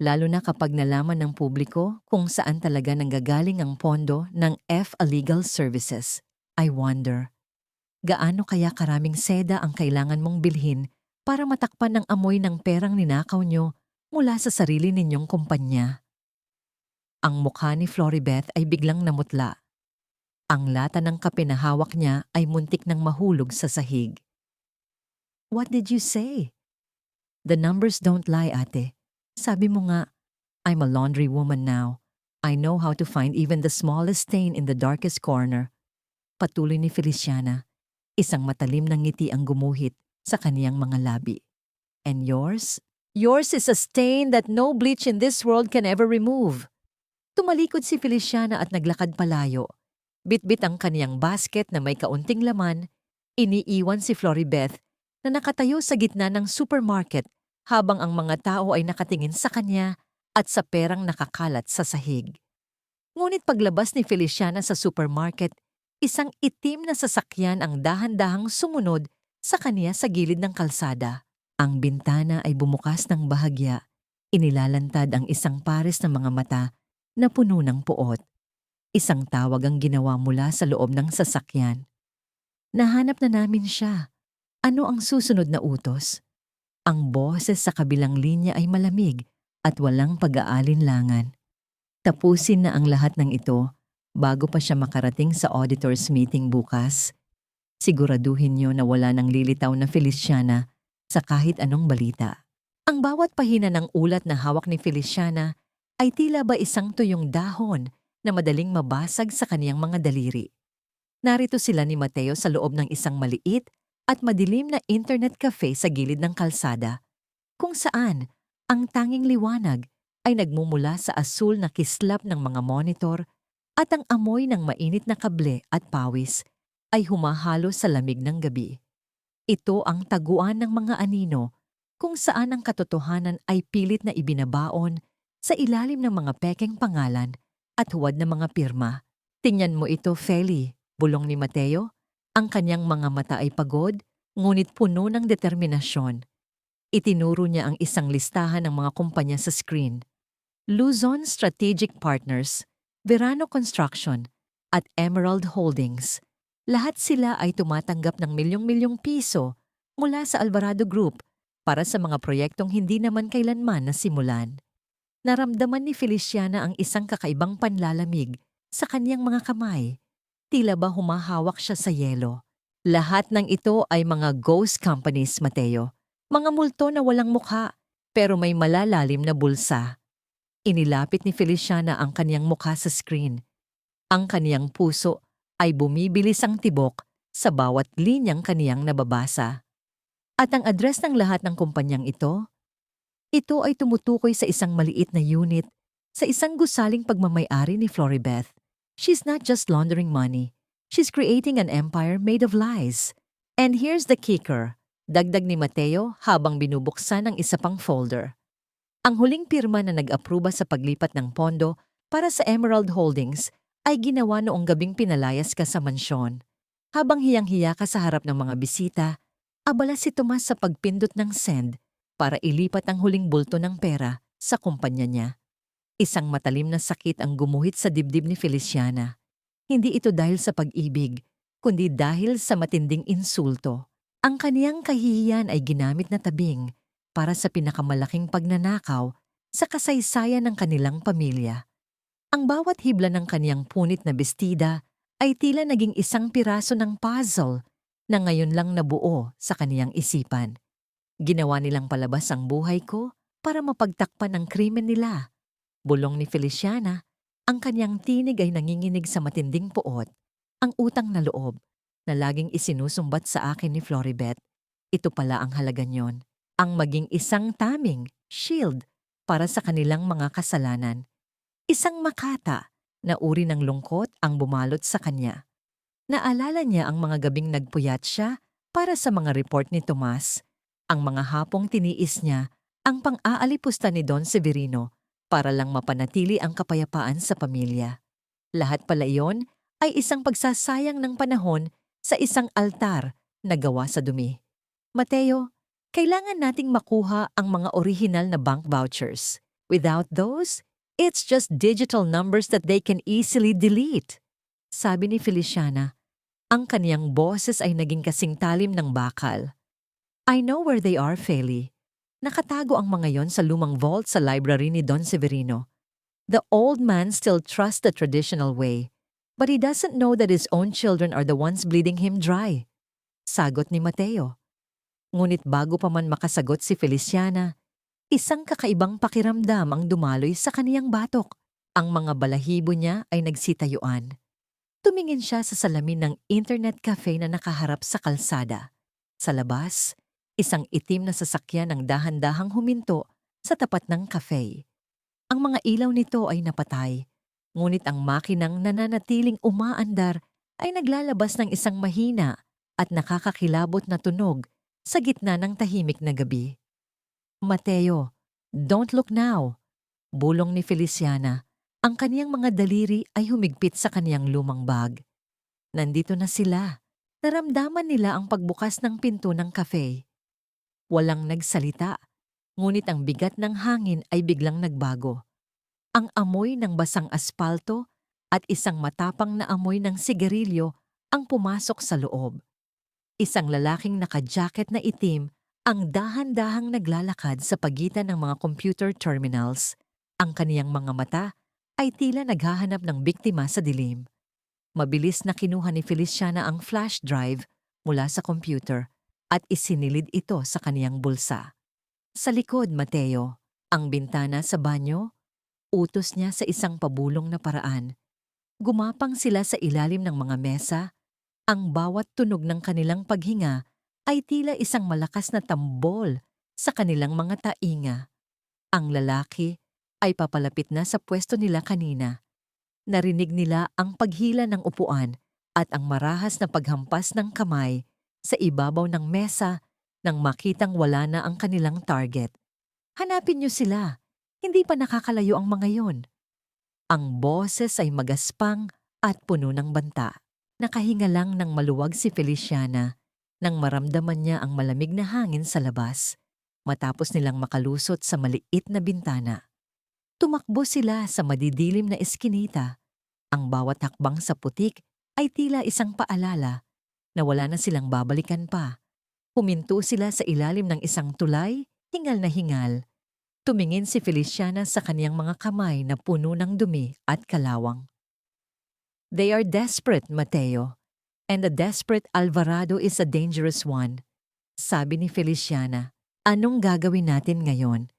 Lalo na kapag nalaman ng publiko kung saan talaga nanggagaling ang pondo ng FA Legal Services. I wonder, gaano kaya karaming seda ang kailangan mong bilhin para matakpan ang amoy ng perang ninakaw nyo mula sa sarili ninyong kumpanya? Ang mukha ni Floribeth ay biglang namutla. Ang lata ng kape na hawak niya ay muntik nang mahulog sa sahig. What did you say? The numbers don't lie, ate. Sabi mo nga, I'm a laundry woman now. I know how to find even the smallest stain in the darkest corner. Patuloy ni Feliciana. Isang matalim na ngiti ang gumuhit sa kaniyang mga labi. And yours? Yours is a stain that no bleach in this world can ever remove. Tumalikod si Feliciana at naglakad palayo. Bitbit ang kaniyang basket na may kaunting laman, iniiwan si Floribeth na nakatayo sa gitna ng supermarket habang ang mga tao ay nakatingin sa kanya at sa perang nakakalat sa sahig. Ngunit paglabas ni Feliciana sa supermarket, isang itim na sasakyan ang dahan-dahang sumunod sa kaniya sa gilid ng kalsada. Ang bintana ay bumukas ng bahagya, inilalantad ang isang pares ng mga mata na puno ng puot. Isang tawag ang ginawa mula sa loob ng sasakyan. Nahanap na namin siya. Ano ang susunod na utos? Ang boses sa kabilang linya ay malamig at walang pag-aalinlangan. Tapusin na ang lahat ng ito bago pa siya makarating sa auditor's meeting bukas. Siguraduhin niyo na wala nang lilitaw na Feliciana sa kahit anong balita. Ang bawat pahina ng ulat na hawak ni Feliciana ay tila ba isang tuyong dahon na madaling mabasag sa kaniyang mga daliri. Narito sila ni Mateo sa loob ng isang maliit at madilim na internet cafe sa gilid ng kalsada, kung saan ang tanging liwanag ay nagmumula sa asul na kislap ng mga monitor at ang amoy ng mainit na kable at pawis ay humahalo sa lamig ng gabi. Ito ang taguan ng mga anino kung saan ang katotohanan ay pilit na ibinabaon sa ilalim ng mga pekeng pangalan at huwad na mga pirma. Tingnan mo ito, Feli, bulong ni Mateo. Ang kanyang mga mata ay pagod, ngunit puno ng determinasyon. Itinuro niya ang isang listahan ng mga kumpanya sa screen. Luzon Strategic Partners, Verano Construction, at Emerald Holdings. Lahat sila ay tumatanggap ng milyong-milyong piso mula sa Alvarado Group para sa mga proyektong hindi naman kailanman nasimulan. Naramdaman ni Feliciana ang isang kakaibang panlalamig sa kaniyang mga kamay. Tila ba humahawak siya sa yelo. Lahat ng ito ay mga ghost companies, Mateo. Mga multo na walang mukha pero may malalalim na bulsa. Inilapit ni Feliciana ang kaniyang mukha sa screen. Ang kaniyang puso ay bumibilis ang tibok sa bawat linyang kaniyang nababasa. At ang address ng lahat ng kumpanyang ito ay tumutukoy sa isang maliit na unit sa isang gusaling pagmamay-ari ni Floribeth. She's not just laundering money. She's creating an empire made of lies. And here's the kicker, dagdag ni Mateo habang binubuksan ang isa pang folder. Ang huling pirma na nag-aproba sa paglipat ng pondo para sa Emerald Holdings ay ginawa noong gabing pinalayas ka sa mansyon. Habang hiyang-hiya ka sa harap ng mga bisita, abala si Tomas sa pagpindot ng send para ilipat ang huling bulto ng pera sa kumpanya niya. Isang matalim na sakit ang gumuhit sa dibdib ni Feliciana. Hindi ito dahil sa pag-ibig, kundi dahil sa matinding insulto. Ang kaniyang kahihiyan ay ginamit na tabing para sa pinakamalaking pagnanakaw sa kasaysayan ng kanilang pamilya. Ang bawat hibla ng kaniyang punit na bestida ay tila naging isang piraso ng puzzle na ngayon lang nabuo sa kaniyang isipan. Ginawa nilang palabas ang buhay ko para mapagtakpan ang krimen nila. Bulong ni Feliciana, ang kaniyang tinig ay nanginginig sa matinding puot. Ang utang na loob na laging isinusumbat sa akin ni Floribeth. Ito pala ang halaga niyon. Ang maging isang taming shield para sa kanilang mga kasalanan. Isang makata na uri ng lungkot ang bumalot sa kanya. Naalala niya ang mga gabing nagpuyat siya para sa mga report ni Tomas, ang mga hapong tiniis niya ang pang-aalipusta ni Don Severino para lang mapanatili ang kapayapaan sa pamilya. Lahat pala iyon ay isang pagsasayang ng panahon sa isang altar na gawa sa dumi. Mateo, kailangan nating makuha ang mga orihinal na bank vouchers. Without those, it's just digital numbers that they can easily delete. Sabi ni Feliciana, ang kaniyang boses ay naging kasing talim ng bakal. I know where they are, Feli. Nakatago ang mga yon sa lumang vault sa library ni Don Severino. The old man still trusts the traditional way, but he doesn't know that his own children are the ones bleeding him dry. Sagot ni Mateo. Ngunit bago pa man makasagot si Feliciana, isang kakaibang pakiramdam ang dumaloy sa kaniyang batok. Ang mga balahibo niya ay nagsitayuan. Tumingin siya sa salamin ng internet cafe na nakaharap sa kalsada. Sa labas, Isang itim na sasakyan ang dahan-dahang huminto sa tapat ng cafe. Ang mga ilaw nito ay napatay, ngunit ang makinang nananatiling umaandar ay naglalabas ng isang mahina at nakakakilabot na tunog sa gitna ng tahimik na gabi. Mateo, don't look now, bulong ni Feliciana. Ang kaniyang mga daliri ay humigpit sa kaniyang lumang bag. Nandito na sila. Naramdaman nila ang pagbukas ng pinto ng cafe. Walang nagsalita, ngunit ang bigat ng hangin ay biglang nagbago. Ang amoy ng basang aspalto at isang matapang na amoy ng sigarilyo ang pumasok sa loob. Isang lalaking naka-jacket na itim ang dahan-dahang naglalakad sa pagitan ng mga computer terminals. Ang kaniyang mga mata ay tila naghahanap ng biktima sa dilim. Mabilis na kinuha ni Feliciana ang flash drive mula sa computer at isinilid ito sa kaniyang bulsa. Sa likod, Mateo, ang bintana sa banyo, utos niya sa isang pabulong na paraan. Gumapang sila sa ilalim ng mga mesa. Ang bawat tunog ng kanilang paghinga ay tila isang malakas na tambol sa kanilang mga tainga. Ang lalaki ay papalapit na sa pwesto nila kanina. Narinig nila ang paghila ng upuan at ang marahas na paghampas ng kamay sa ibabaw ng mesa nang makitang wala na ang kanilang target. Hanapin niyo sila. Hindi pa nakakalayo ang mga yon. Ang boses ay magaspang at puno ng banta. Nakahinga lang ng maluwag si Feliciana nang maramdaman niya ang malamig na hangin sa labas matapos nilang makalusot sa maliit na bintana. Tumakbo sila sa madidilim na eskinita. Ang bawat hakbang sa putik ay tila isang paalala na wala na silang babalikan pa. Huminto sila sa ilalim ng isang tulay, hingal na hingal. Tumingin si Feliciana sa kaniyang mga kamay na puno ng dumi at kalawang. They are desperate, Mateo. And the desperate Alvarado is a dangerous one. Sabi ni Feliciana. Anong gagawin natin ngayon?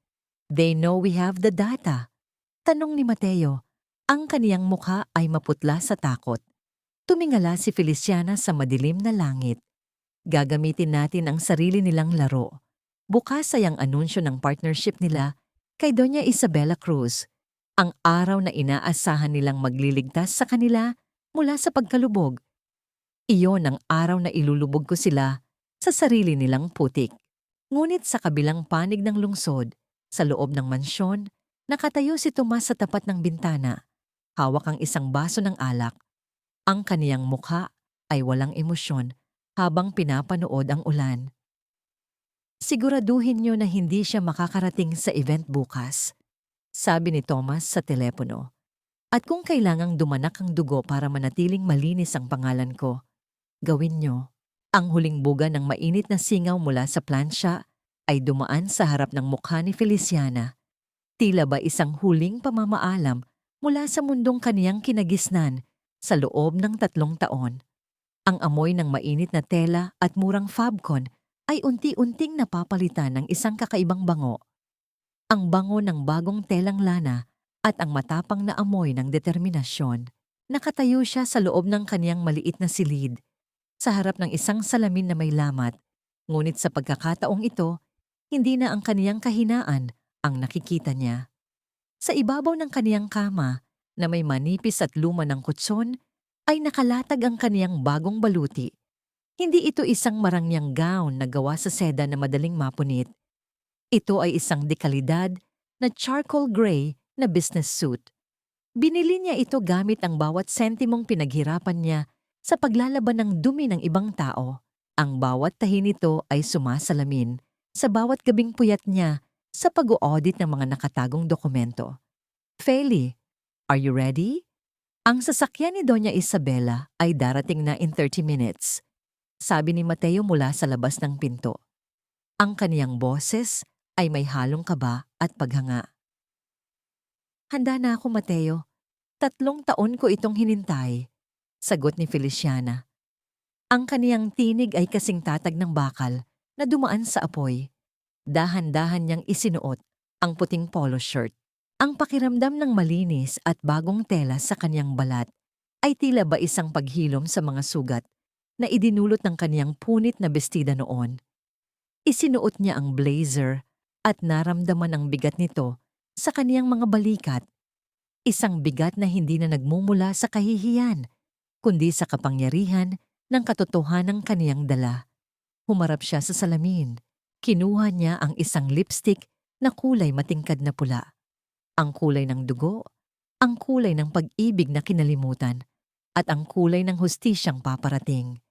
They know we have the data. Tanong ni Mateo. Ang kaniyang mukha ay maputla sa takot. Tumingala si Feliciana sa madilim na langit. Gagamitin natin ang sarili nilang laro. Bukas ay ang anunsyo ng partnership nila kay Doña Isabela Cruz. Ang araw na inaasahan nilang magliligtas sa kanila mula sa pagkalubog. Iyon ang araw na ilulubog ko sila sa sarili nilang putik. Ngunit sa kabilang panig ng lungsod, sa loob ng mansyon, nakatayo si Tomas sa tapat ng bintana. Hawak ang isang baso ng alak. Ang kaniyang mukha ay walang emosyon habang pinapanood ang ulan. Siguraduhin niyo na hindi siya makakarating sa event bukas, sabi ni Thomas sa telepono. At kung kailangang dumanak ang dugo para manatiling malinis ang pangalan ko, gawin niyo. Ang huling buga ng mainit na singaw mula sa plansya ay dumaan sa harap ng mukha ni Feliciana. Tila ba isang huling pamamaalam mula sa mundong kaniyang kinagisnan sa loob ng 3 taon. Ang amoy ng mainit na tela at murang Fabcon ay unti-unting napapalitan ng isang kakaibang bango. Ang bango ng bagong telang lana at ang matapang na amoy ng determinasyon. Nakatayo siya sa loob ng kaniyang maliit na silid, sa harap ng isang salamin na may lamat, ngunit sa pagkakataong ito, hindi na ang kaniyang kahinaan ang nakikita niya. Sa ibabaw ng kaniyang kama, na may manipis at luma ng kutson, ay nakalatag ang kaniyang bagong baluti. Hindi ito isang marangyang gown na gawa sa seda na madaling mapunit. Ito ay isang dekalidad na charcoal gray na business suit. Binili niya ito gamit ang bawat sentimong pinaghirapan niya sa paglalaban ng dumi ng ibang tao. Ang bawat tahi nito ay sumasalamin sa bawat gabing puyat niya sa pag-audit ng mga nakatagong dokumento. Feli, are you ready? Ang sasakyan ni Doña Isabela ay darating na in 30 minutes, sabi ni Mateo mula sa labas ng pinto. Ang kaniyang boses ay may halong kaba at paghanga. Handa na ako, Mateo. 3 taon ko itong hinintay, sagot ni Feliciana. Ang kaniyang tinig ay kasing tatag ng bakal na dumaan sa apoy. Dahan-dahan niyang isinuot ang puting polo shirt. Ang pakiramdam ng malinis at bagong tela sa kaniyang balat ay tila ba isang paghilom sa mga sugat na idinulot ng kaniyang punit na bestida noon. Isinuot niya ang blazer at naramdaman ang bigat nito sa kaniyang mga balikat. Isang bigat na hindi na nagmumula sa kahihiyan, kundi sa kapangyarihan ng katotohanang kaniyang dala. Humarap siya sa salamin. Kinuha niya ang isang lipstick na kulay matingkad na pula. Ang kulay ng dugo, ang kulay ng pag-ibig na kinalimutan, at ang kulay ng hustisyang paparating.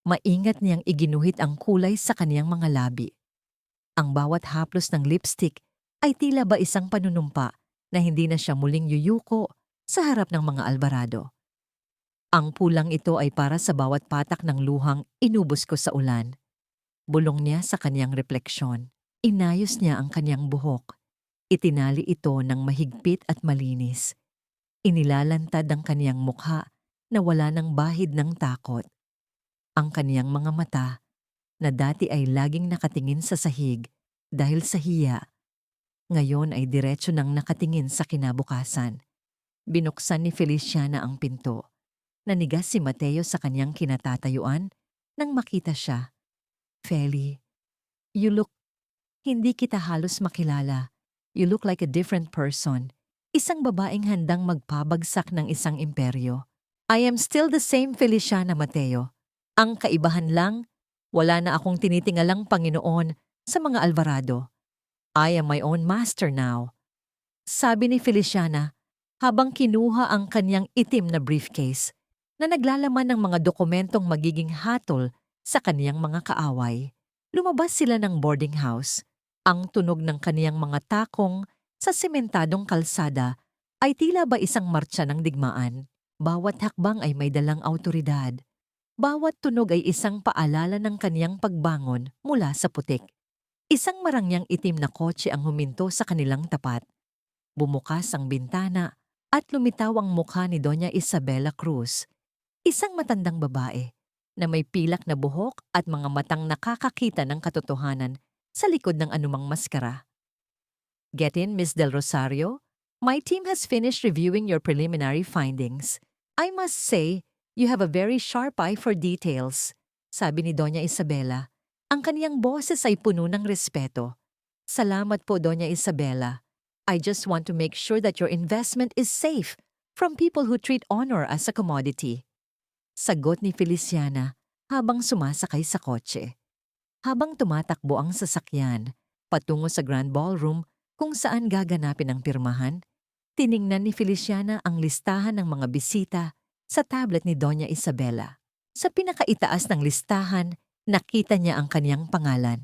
Maingat niyang iginuhit ang kulay sa kaniyang mga labi. Ang bawat haplos ng lipstick ay tila ba isang panunumpa na hindi na siya muling yuyuko sa harap ng mga albarado. Ang pulang ito ay para sa bawat patak ng luhang inubos ko sa ulan. Bulong niya sa kaniyang refleksyon. Inayos niya ang kaniyang buhok. Itinali ito ng mahigpit at malinis. Inilalantad ang kaniyang mukha na wala ng bahid ng takot. Ang kaniyang mga mata, na dati ay laging nakatingin sa sahig dahil sa hiya, ngayon ay diretso nang nakatingin sa kinabukasan. Binuksan ni Feliciana ang pinto. Nanigas si Mateo sa kaniyang kinatatayuan nang makita siya. Feli, you look, hindi kita halos makilala. You look like a different person. Isang babaeng handang magpabagsak ng isang imperyo. I am still the same Feliciana, Mateo. Ang kaibahan lang, wala na akong tinitingalang Panginoon sa mga alvarado. I am my own master now. Sabi ni Feliciana habang kinuha ang kanyang itim na briefcase na naglalaman ng mga dokumentong magiging hatol sa kaniyang mga kaaway. Lumabas sila ng boarding house. Ang tunog ng kaniyang mga takong sa sementadong kalsada ay tila ba isang martsa ng digmaan. Bawat hakbang ay may dalang awtoridad. Bawat tunog ay isang paalala ng kaniyang pagbangon mula sa putik. Isang marangyang itim na kotse ang huminto sa kanilang tapat. Bumukas ang bintana at lumitaw ang mukha ni Doña Isabela Cruz. Isang matandang babae na may pilak na buhok at mga matang nakakakita ng katotohanan sa likod ng anumang maskara. Get in, Miss Del Rosario. My team has finished reviewing your preliminary findings. I must say, you have a very sharp eye for details, sabi ni Doña Isabela. Ang kaniyang boses ay puno ng respeto. Salamat po, Doña Isabela. I just want to make sure that your investment is safe from people who treat honor as a commodity. Sagot ni Feliciana habang sumasakay sa kotse. Habang tumatakbo ang sasakyan, patungo sa Grand Ballroom kung saan gaganapin ang pirmahan, tiningnan ni Feliciana ang listahan ng mga bisita sa tablet ni Doña Isabela. Sa pinakaitaas ng listahan, nakita niya ang kaniyang pangalan.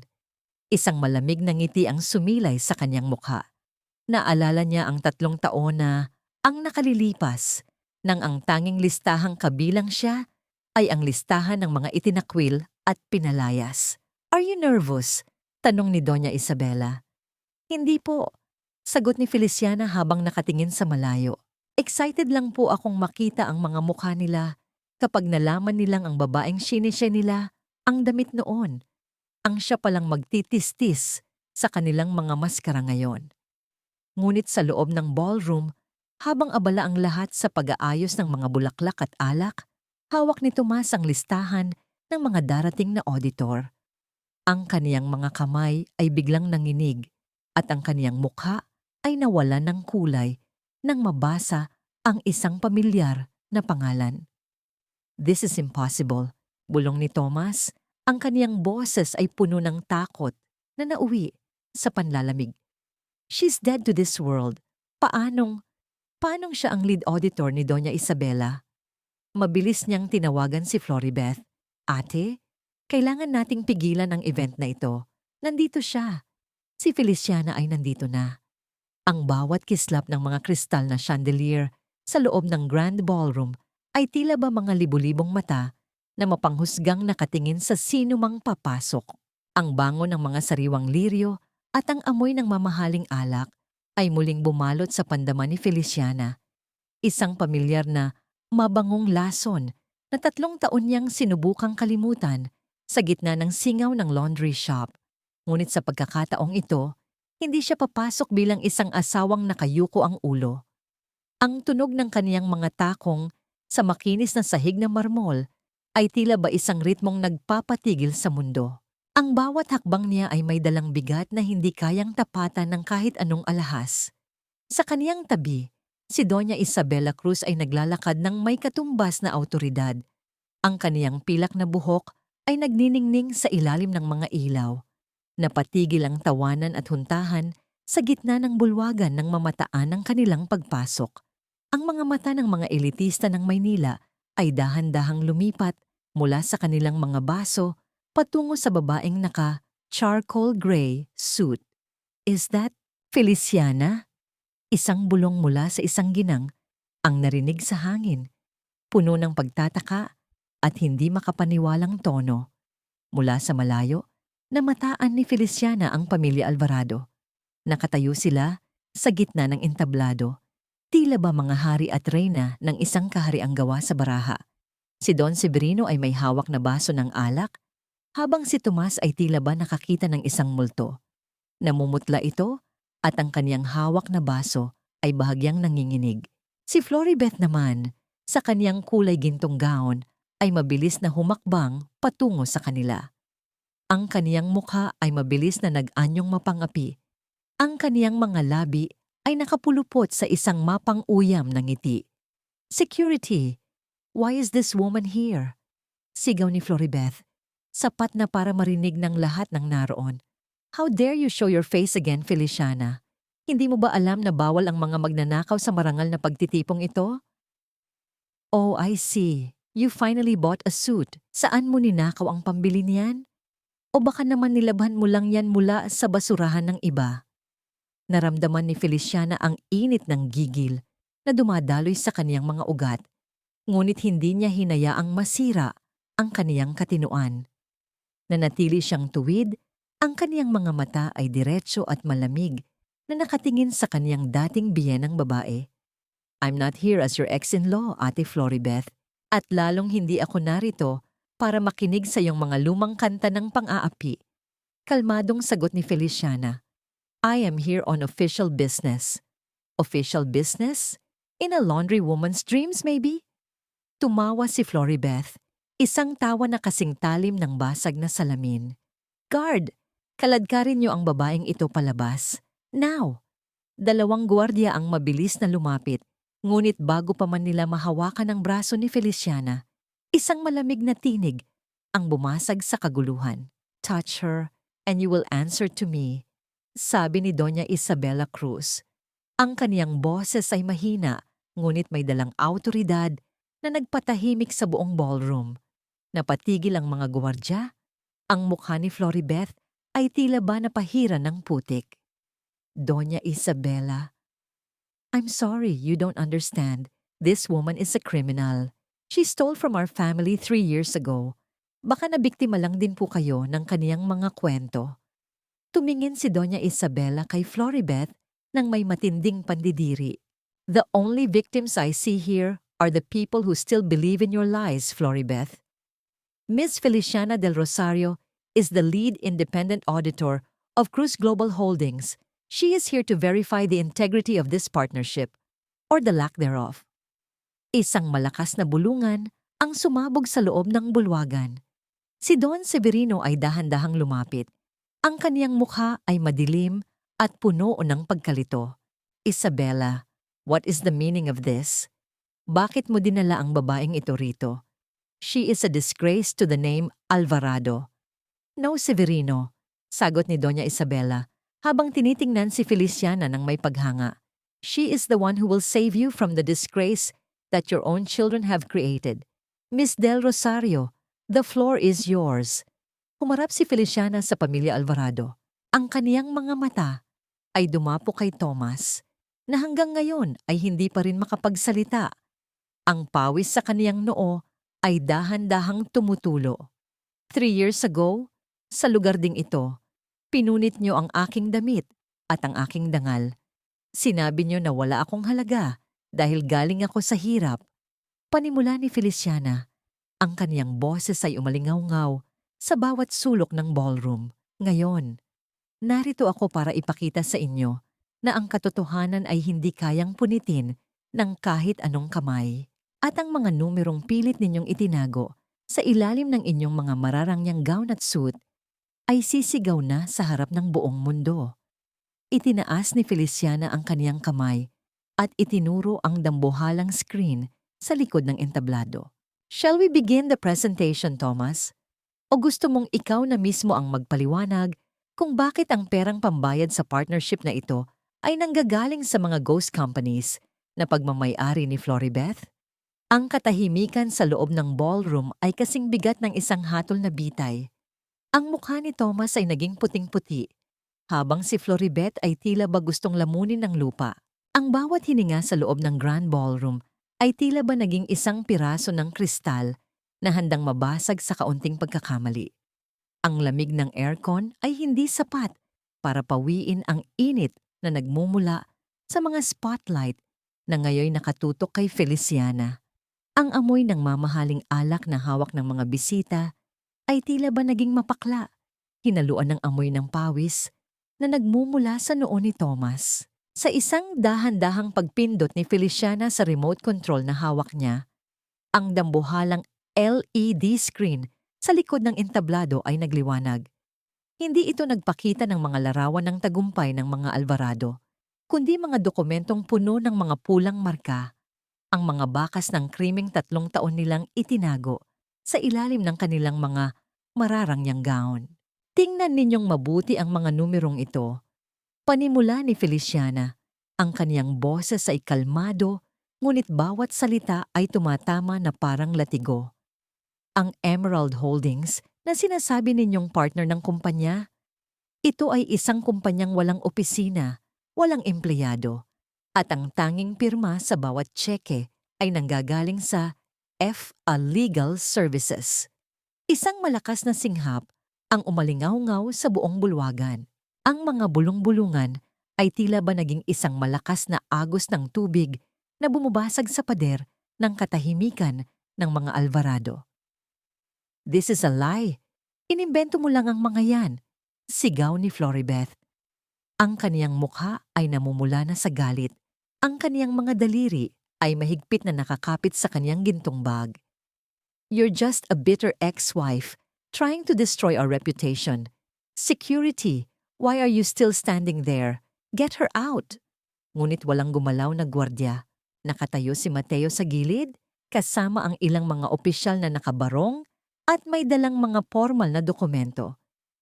Isang malamig na ngiti ang sumilay sa kaniyang mukha. Naalala niya ang 3 taon na ang nakalilipas nang ang tanging listahang kabilang siya ay ang listahan ng mga itinakwil at pinalayas. Are you nervous? Tanong ni Doña Isabela. Hindi po, sagot ni Feliciana habang nakatingin sa malayo. Excited lang po akong makita ang mga mukha nila kapag nalaman nilang ang babaeng sinisya nila ang damit noon. Ang siya palang magtitis-tis sa kanilang mga maskara ngayon. Ngunit sa loob ng ballroom, habang abala ang lahat sa pag-aayos ng mga bulaklak at alak, hawak ni Tomas ang listahan ng mga darating na auditor. Ang kaniyang mga kamay ay biglang nanginig at ang kaniyang mukha ay nawalan ng kulay nang mabasa ang isang pamilyar na pangalan. This is impossible, bulong ni Thomas. Ang kaniyang boses ay puno ng takot na nauwi sa panlalamig. She's dead to this world. Paanong siya ang lead auditor ni Doña Isabela? Mabilis niyang tinawagan si Floribeth. Ate, kailangan nating pigilan ang event na ito. Nandito siya. Si Feliciana ay nandito na. Ang bawat kislap ng mga kristal na chandelier sa loob ng Grand Ballroom ay tila ba mga libu-libong mata na mapanghusgang nakatingin sa sino mang papasok. Ang bango ng mga sariwang liryo at ang amoy ng mamahaling alak ay muling bumalot sa pandaman ni Feliciana. Isang pamilyar na mabangong lason na 3 taon niyang sinubukang kalimutan sa gitna ng singaw ng laundry shop. Ngunit sa pagkakataong ito, hindi siya papasok bilang isang asawang nakayuko ang ulo. Ang tunog ng kaniyang mga takong sa makinis na sahig na marmol ay tila ba isang ritmong nagpapatigil sa mundo. Ang bawat hakbang niya ay may dalang bigat na hindi kayang tapatan ng kahit anong alahas. Sa kaniyang tabi, si Doña Isabela Cruz ay naglalakad ng may katumbas na awtoridad. Ang kaniyang pilak na buhok ay nagniningning sa ilalim ng mga ilaw. Napatigil ang tawanan at huntahan sa gitna ng bulwagan ng mamataan ng kanilang pagpasok. Ang mga mata ng mga elitista ng Maynila ay dahan-dahang lumipat mula sa kanilang mga baso patungo sa babaeng naka-charcoal gray suit. Is that Feliciana? Isang bulong mula sa isang ginang ang narinig sa hangin, puno ng pagtataka at hindi makapaniwalang tono. Mula sa malayo, namataan ni Feliciana ang pamilya Alvarado. Nakatayo sila sa gitna ng entablado, tila ba mga hari at reyna ng isang kahariang gawa sa baraha. Si Don Severino ay may hawak na baso ng alak, habang si Tomas ay tila ba nakakita ng isang multo. Namumutla ito at ang kaniyang hawak na baso ay bahagyang nanginginig. Si Floribeth naman, sa kaniyang kulay gintong gown, ay mabilis na humakbang patungo sa kanila. Ang kaniyang mukha ay mabilis na nag-anyong mapangapi. Ang kaniyang mga labi ay nakapulupot sa isang mapang-uyam na ngiti. "Security! Why is this woman here?" Sigaw ni Floribeth, sapat na para marinig ng lahat ng naroon. "How dare you show your face again, Feliciana? Hindi mo ba alam na bawal ang mga magnanakaw sa marangal na pagtitipong ito?" "Oh, I see. You finally bought a suit. Saan mo ninakaw ang pambili niyan? O baka naman nilabhan mo lang yan mula sa basurahan ng iba?" Naramdaman ni Feliciana ang init ng gigil na dumadaloy sa kaniyang mga ugat, ngunit hindi niya hinayaang masira ang kaniyang katinuan. Nanatili siyang tuwid, ang kaniyang mga mata ay diretso at malamig na nakatingin sa kaniyang dating biyenang babae. "I'm not here as your ex-in-law, Ate Floribeth, at lalong hindi ako narito para makinig sa iyong mga lumang kanta ng pang-aapi." Kalmadong sagot ni Feliciana. "I am here on official business." "Official business? In a laundry woman's dreams, maybe?" Tumawa si Floribeth, isang tawa na kasing talim ng basag na salamin. "Guard, kaladkarin niyo ang babaeng ito palabas. Now!" Dalawang gwardiya ang mabilis na lumapit, ngunit bago pa man nila mahawakan ang braso ni Feliciana, isang malamig na tinig ang bumasag sa kaguluhan. "Touch her, and you will answer to me," sabi ni Doña Isabela Cruz. Ang kaniyang boses ay mahina, ngunit may dalang awtoridad na nagpatahimik sa buong ballroom. Napatigil ang mga gwardiya. Ang mukha ni Floribeth ay tila ba napahiran ng putik. "Doña Isabela, I'm sorry, you don't understand. This woman is a criminal. She stole from our family 3 years ago. Baka nabiktima lang din po kayo ng kaniyang mga kwento." Tumingin si Doña Isabela kay Floribeth nang may matinding pandidiri. "The only victims I see here are the people who still believe in your lies, Floribeth. Miss Feliciana del Rosario is the lead independent auditor of Cruz Global Holdings. She is here to verify the integrity of this partnership, or the lack thereof." Isang malakas na bulungan ang sumabog sa loob ng bulwagan. Si Don Severino ay dahan-dahang lumapit. Ang kaniyang mukha ay madilim at puno ng pagkalito. "Isabela, what is the meaning of this? Bakit mo dinala ang babaeng ito rito? She is a disgrace to the name Alvarado." "No, Severino," sagot ni Doña Isabela, habang tinitingnan si Feliciana ng may paghanga. "She is the one who will save you from the disgrace that your own children have created. Miss Del Rosario, the floor is yours." Humarap si Feliciana sa pamilya Alvarado. Ang kaniyang mga mata ay dumapo kay Tomas, na hanggang ngayon ay hindi pa rin makapagsalita. Ang pawis sa kaniyang noo ay dahan-dahang tumutulo. 3 years ago, sa lugar ding ito, pinunit niyo ang aking damit at ang aking dangal. Sinabi niyo na wala akong halaga dahil galing ako sa hirap. Panimula ni Feliciana, ang kaniyang boses ay umalingaw-ngaw sa bawat sulok ng ballroom. "Ngayon, narito ako para ipakita sa inyo na ang katotohanan ay hindi kayang punitin ng kahit anong kamay, at ang mga numerong pilit ninyong itinago sa ilalim ng inyong mga mararangyang gown at suit ay sisigaw na sa harap ng buong mundo. Itinaas ni Feliciana ang kaniyang kamay at itinuro ang dambuhalang screen sa likod ng entablado. Shall we begin the presentation, Thomas? O gusto mong ikaw na mismo ang magpaliwanag kung bakit ang perang pambayad sa partnership na ito ay nanggagaling sa mga ghost companies na pagmamay-ari ni Floribeth? Ang katahimikan sa loob ng ballroom ay kasing bigat ng isang hatol na bitay. Ang mukha ni Thomas ay naging puting-puti, habang si Floribeth ay tila ba gustong lamunin ng lupa. Ang bawat hininga sa loob ng grand ballroom ay tila ba naging isang piraso ng kristal na handang mabasag sa kaunting pagkakamali. Ang lamig ng aircon ay hindi sapat para pawiin ang init na nagmumula sa mga spotlight na ngayon nakatutok kay Feliciana. Ang amoy ng mamahaling alak na hawak ng mga bisita ay tila ba naging mapakla, hinaluan ng amoy ng pawis na nagmumula sa noo ni Thomas. Sa isang dahan-dahang pagpindot ni Feliciana sa remote control na hawak niya, ang dambuhalang LED screen sa likod ng entablado ay nagliwanag. Hindi ito nagpakita ng mga larawan ng tagumpay ng mga Alvarado, kundi mga dokumentong puno ng mga pulang marka, ang mga bakas ng krimeng 3 taon nilang itinago sa ilalim ng kanilang mga mararangyang gown. Tingnan ninyong mabuti ang mga numerong ito. Panimula ni Feliciana, ang kaniyang boses ay kalmado, ngunit bawat salita ay tumatama na parang latigo. Ang Emerald Holdings na sinasabi ninyong partner ng kumpanya, ito ay isang kumpanyang walang opisina, walang empleyado, at ang tanging pirma sa bawat tseke ay nanggagaling sa FA Legal Services. Isang malakas na singhap ang umalingaw-ngaw sa buong bulwagan. Ang mga bulong-bulungan ay tila ba naging isang malakas na agos ng tubig na bumabasag sa pader ng katahimikan ng mga Alvarado. This is a lie. Inimbento mo lang ang mga yan, sigaw ni Floribeth. Ang kaniyang mukha ay namumula na sa galit. Ang kaniyang mga daliri ay mahigpit na nakakapit sa kaniyang gintong bag. You're just a bitter ex-wife trying to destroy our reputation. Security, why are you still standing there? Get her out! Ngunit walang gumalaw na gwardiya. Nakatayo si Mateo sa gilid, kasama ang ilang mga opisyal na nakabarong at may dalang mga formal na dokumento.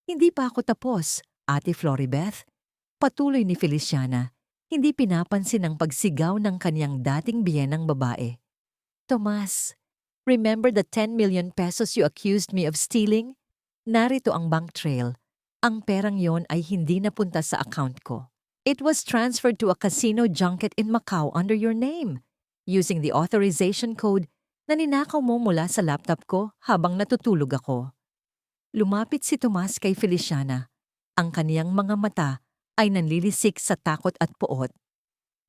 Hindi pa ako tapos, Ate Floribeth. Patuloy ni Feliciana, hindi pinapansin ang pagsigaw ng kaniyang dating biyenang babae. Tomas, remember the 10 million pesos you accused me of stealing? Narito ang bank trail. Ang perang yon ay hindi napunta sa account ko. It was transferred to a casino junket in Macau under your name, using the authorization code na ninakaw mo mula sa laptop ko habang natutulog ako. Lumapit si Tomas kay Feliciana. Ang kaniyang mga mata ay nanlilisik sa takot at poot.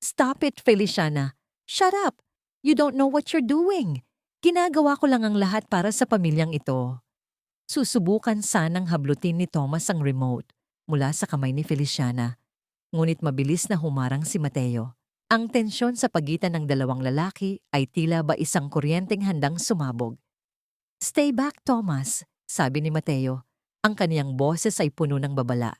Stop it, Feliciana. Shut up. You don't know what you're doing. Ginagawa ko lang ang lahat para sa pamilyang ito. Susubukan sanang hablutin ni Thomas ang remote mula sa kamay ni Feliciana. Ngunit mabilis na humarang si Mateo. Ang tensyon sa pagitan ng dalawang lalaki ay tila ba isang kuryenteng handang sumabog. Stay back, Thomas, sabi ni Mateo. Ang kaniyang boses ay puno ng babala.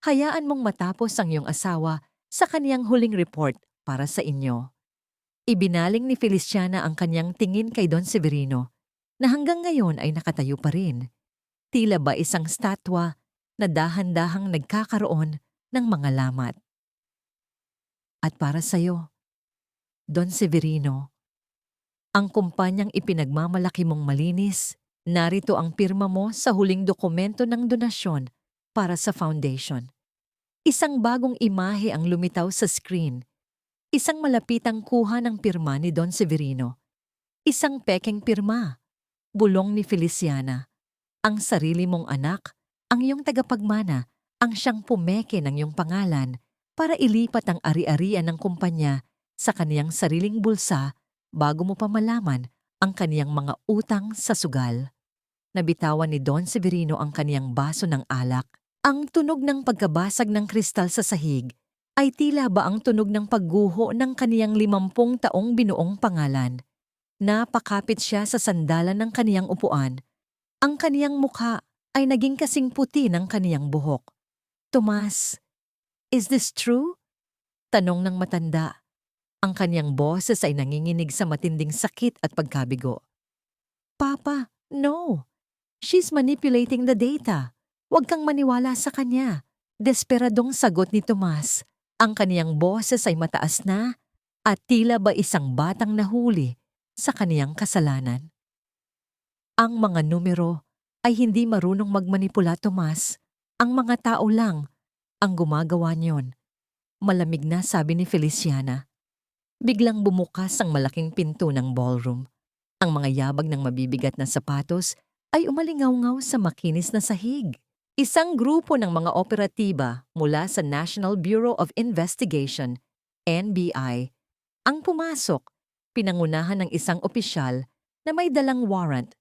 Hayaan mong matapos ang iyong asawa sa kaniyang huling report para sa inyo. Ibinaling ni Feliciana ang kaniyang tingin kay Don Severino na hanggang ngayon ay nakatayo pa rin. Tila ba isang statwa na dahan-dahang nagkakaroon ng mga lamat. At para sa'yo, Don Severino, ang kumpanyang ipinagmamalaki mong malinis, narito ang pirma mo sa huling dokumento ng donasyon para sa foundation. Isang bagong imahe ang lumitaw sa screen. Isang malapitang kuha ng pirma ni Don Severino. Isang pekeng pirma. Bulong ni Feliciana. Ang sarili mong anak, ang iyong tagapagmana, ang siyang pumeke ng iyong pangalan para ilipat ang ari-arian ng kumpanya sa kaniyang sariling bulsa bago mo pa malaman ang kaniyang mga utang sa sugal. Nabitawan ni Don Severino ang kaniyang baso ng alak. Ang tunog ng pagkabasag ng kristal sa sahig ay tila ba ang tunog ng pagguho ng kaniyang 50 taong binuong pangalan. Napakapit siya sa sandalan ng kaniyang upuan. Ang kaniyang mukha ay naging kasing puti ng kaniyang buhok. "Tomas, is this true?" Tanong ng matanda. Ang kaniyang boses ay nanginginig sa matinding sakit at pagkabigo. "Papa, no. She's manipulating the data. Huwag kang maniwala sa kanya." Desperadong sagot ni Tomas. Ang kaniyang boses ay mataas na at tila ba isang batang nahuli sa kaniyang kasalanan. Ang mga numero ay hindi marunong magmanipula, Tomas. Ang mga tao lang ang gumagawa niyon. Malamig na sabi ni Feliciana. Biglang bumukas ang malaking pinto ng ballroom. Ang mga yabag ng mabibigat na sapatos ay umalingaw-ngaw sa makinis na sahig. Isang grupo ng mga operatiba mula sa National Bureau of Investigation, NBI, ang pumasok, pinangunahan ng isang opisyal na may dalang warrant.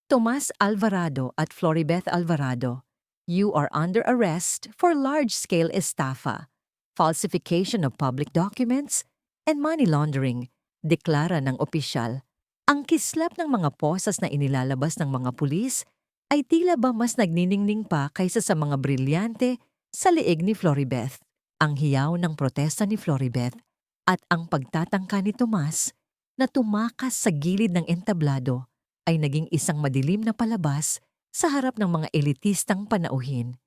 "Tomas Alvarado at Floribeth Alvarado, you are under arrest for large-scale estafa, falsification of public documents, and money laundering," deklara ng opisyal. Ang kislap ng mga posas na inilalabas ng mga pulis ay tila ba mas nagniningning pa kaysa sa mga brilyante sa leeg ni Floribeth. Ang hiyaw ng protesta ni Floribeth at ang pagtatangka ni Tomas na tumakas sa gilid ng entablado ay naging isang madilim na palabas sa harap ng mga elitistang panauhin.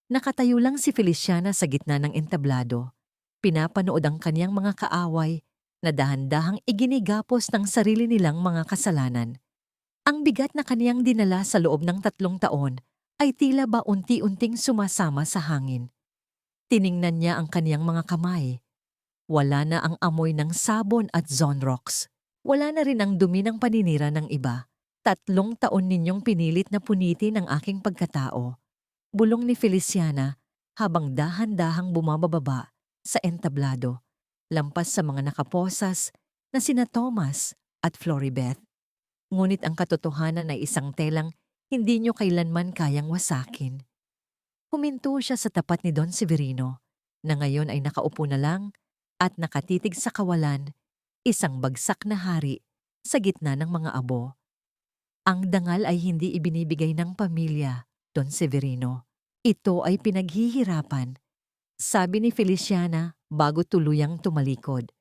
Nakatayo lang si Feliciana sa gitna ng entablado. Pinapanood ang kaniyang mga kaaway na dahan-dahang iginigapos ng sarili nilang mga kasalanan. Ang bigat na kaniyang dinala sa loob ng 3 taon ay tila ba unti-unting sumasama sa hangin. Tiningnan niya ang kaniyang mga kamay. Wala na ang amoy ng sabon at Zonrox. Wala na rin ang dumi ng paninira ng iba. 3 taon ninyong pinilit na punitin ang aking pagkatao. Bulong ni Feliciana habang dahan-dahang bumababa sa entablado, lampas sa mga nakaposas na sina Tomas at Floribeth. Ngunit ang katotohanan ay isang telang hindi niyo kailanman kayang wasakin. Huminto siya sa tapat ni Don Severino, na ngayon ay nakaupo na lang at nakatitig sa kawalan, isang bagsak na hari sa gitna ng mga abo. Ang dangal ay hindi ibinibigay ng pamilya, Don Severino. Ito ay pinaghihirapan, sabi ni Feliciana bago tuluyang tumalikod.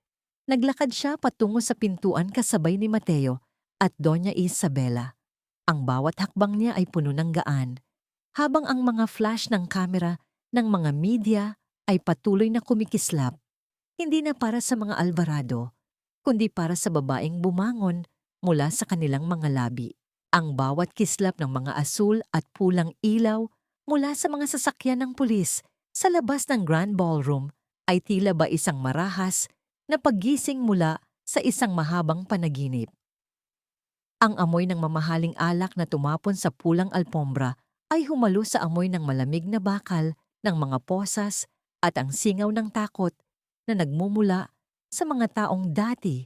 Naglakad siya patungo sa pintuan kasabay ni Mateo at Doña Isabela. Ang bawat hakbang niya ay puno ng gaan, habang ang mga flash ng kamera ng mga media ay patuloy na kumikislap, hindi na para sa mga Alvarado, kundi para sa babaeng bumangon mula sa kanilang mga labi. Ang bawat kislap ng mga asul at pulang ilaw mula sa mga sasakyan ng pulis sa labas ng Grand Ballroom ay tila ba isang marahas na paggising mula sa isang mahabang panaginip. Ang amoy ng mamahaling alak na tumapon sa pulang alpombra ay humalo sa amoy ng malamig na bakal ng mga posas at ang singaw ng takot na nagmumula sa mga taong dati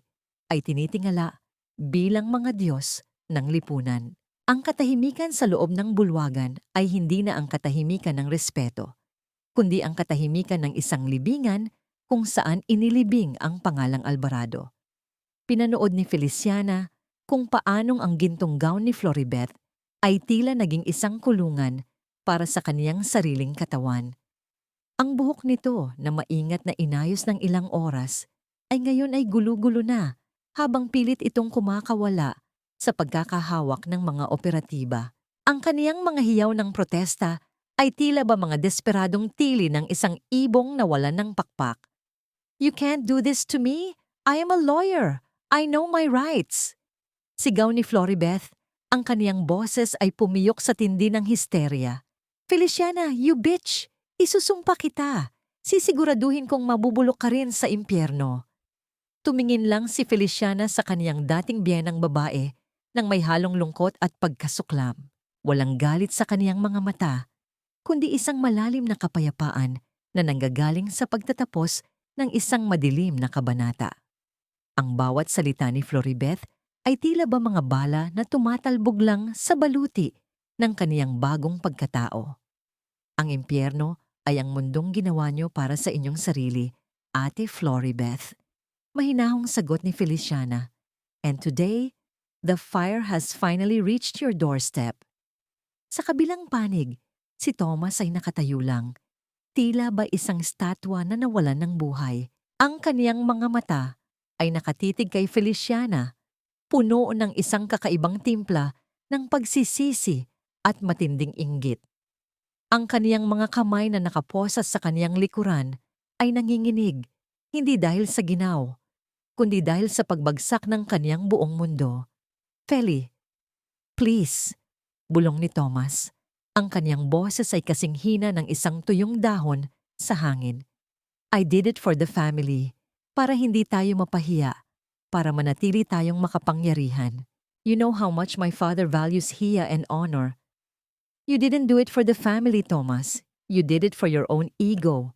ay tinitingala bilang mga Diyos ng lipunan. Ang katahimikan sa loob ng bulwagan ay hindi na ang katahimikan ng respeto, kundi ang katahimikan ng isang libingan kung saan inilibing ang pangalang Alvarado. Pinanood ni Feliciana kung paanong ang gintong gown ni Floribeth ay tila naging isang kulungan para sa kaniyang sariling katawan. Ang buhok nito na maingat na inayos ng ilang oras ay ngayon ay gulo-gulo na habang pilit itong kumakawala sa pagkakahawak ng mga operatiba. Ang kaniyang mga hiyaw ng protesta ay tila ba mga desperadong tili ng isang ibong na wala ng pakpak. "You can't do this to me. I am a lawyer. I know my rights." Sigaw ni Floribeth, ang kaniyang boses ay pumiyok sa tindi ng histerya. "Feliciana, you bitch! Isusumpa kita. Sisiguraduhin kong mabubulok ka rin sa impyerno." Tumingin lang si Feliciana sa kaniyang dating biyenang babae nang may halong lungkot at pagkasuklam. Walang galit sa kaniyang mga mata, kundi isang malalim na kapayapaan na nanggagaling sa pagtatapos ng isang madilim na kabanata. Ang bawat salita ni Floribeth ay tila ba mga bala na tumatalbog lang sa baluti ng kaniyang bagong pagkatao. "Ang impyerno ay ang mundong ginawa niyo para sa inyong sarili, Ate Floribeth," mahinahong sagot ni Feliciana. "And today, the fire has finally reached your doorstep." Sa kabilang panig, si Thomas ay nakatayo lang. Tila ba isang statwa na nawalan ng buhay. Ang kaniyang mga mata ay nakatitig kay Feliciana, puno ng isang kakaibang timpla ng pagsisisi at matinding inggit. Ang kaniyang mga kamay na nakaposas sa kaniyang likuran ay nanginginig, hindi dahil sa ginaw, kundi dahil sa pagbagsak ng kaniyang buong mundo. "Feli, please," bulong ni Thomas. Ang kaniyang boses ay kasing hina ng isang tuyong dahon sa hangin. "I did it for the family, para hindi tayo mapahiya, para manatili tayong makapangyarihan. You know how much my father values hiya and honor. You didn't do it for the family, Thomas. You did it for your own ego."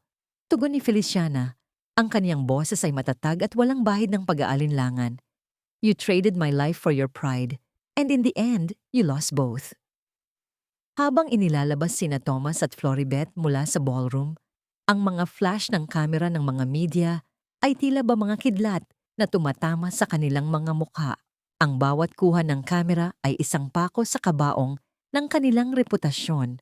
Tugon ni Feliciana. Ang kaniyang boses ay matatag at walang bahid ng pag-aalinlangan. "You traded my life for your pride, and in the end, you lost both." Habang inilalabas sina Thomas at Floribet mula sa ballroom, ang mga flash ng kamera ng mga media ay tila ba mga kidlat na tumatama sa kanilang mga mukha. Ang bawat kuha ng kamera ay isang pako sa kabaong ng kanilang reputasyon.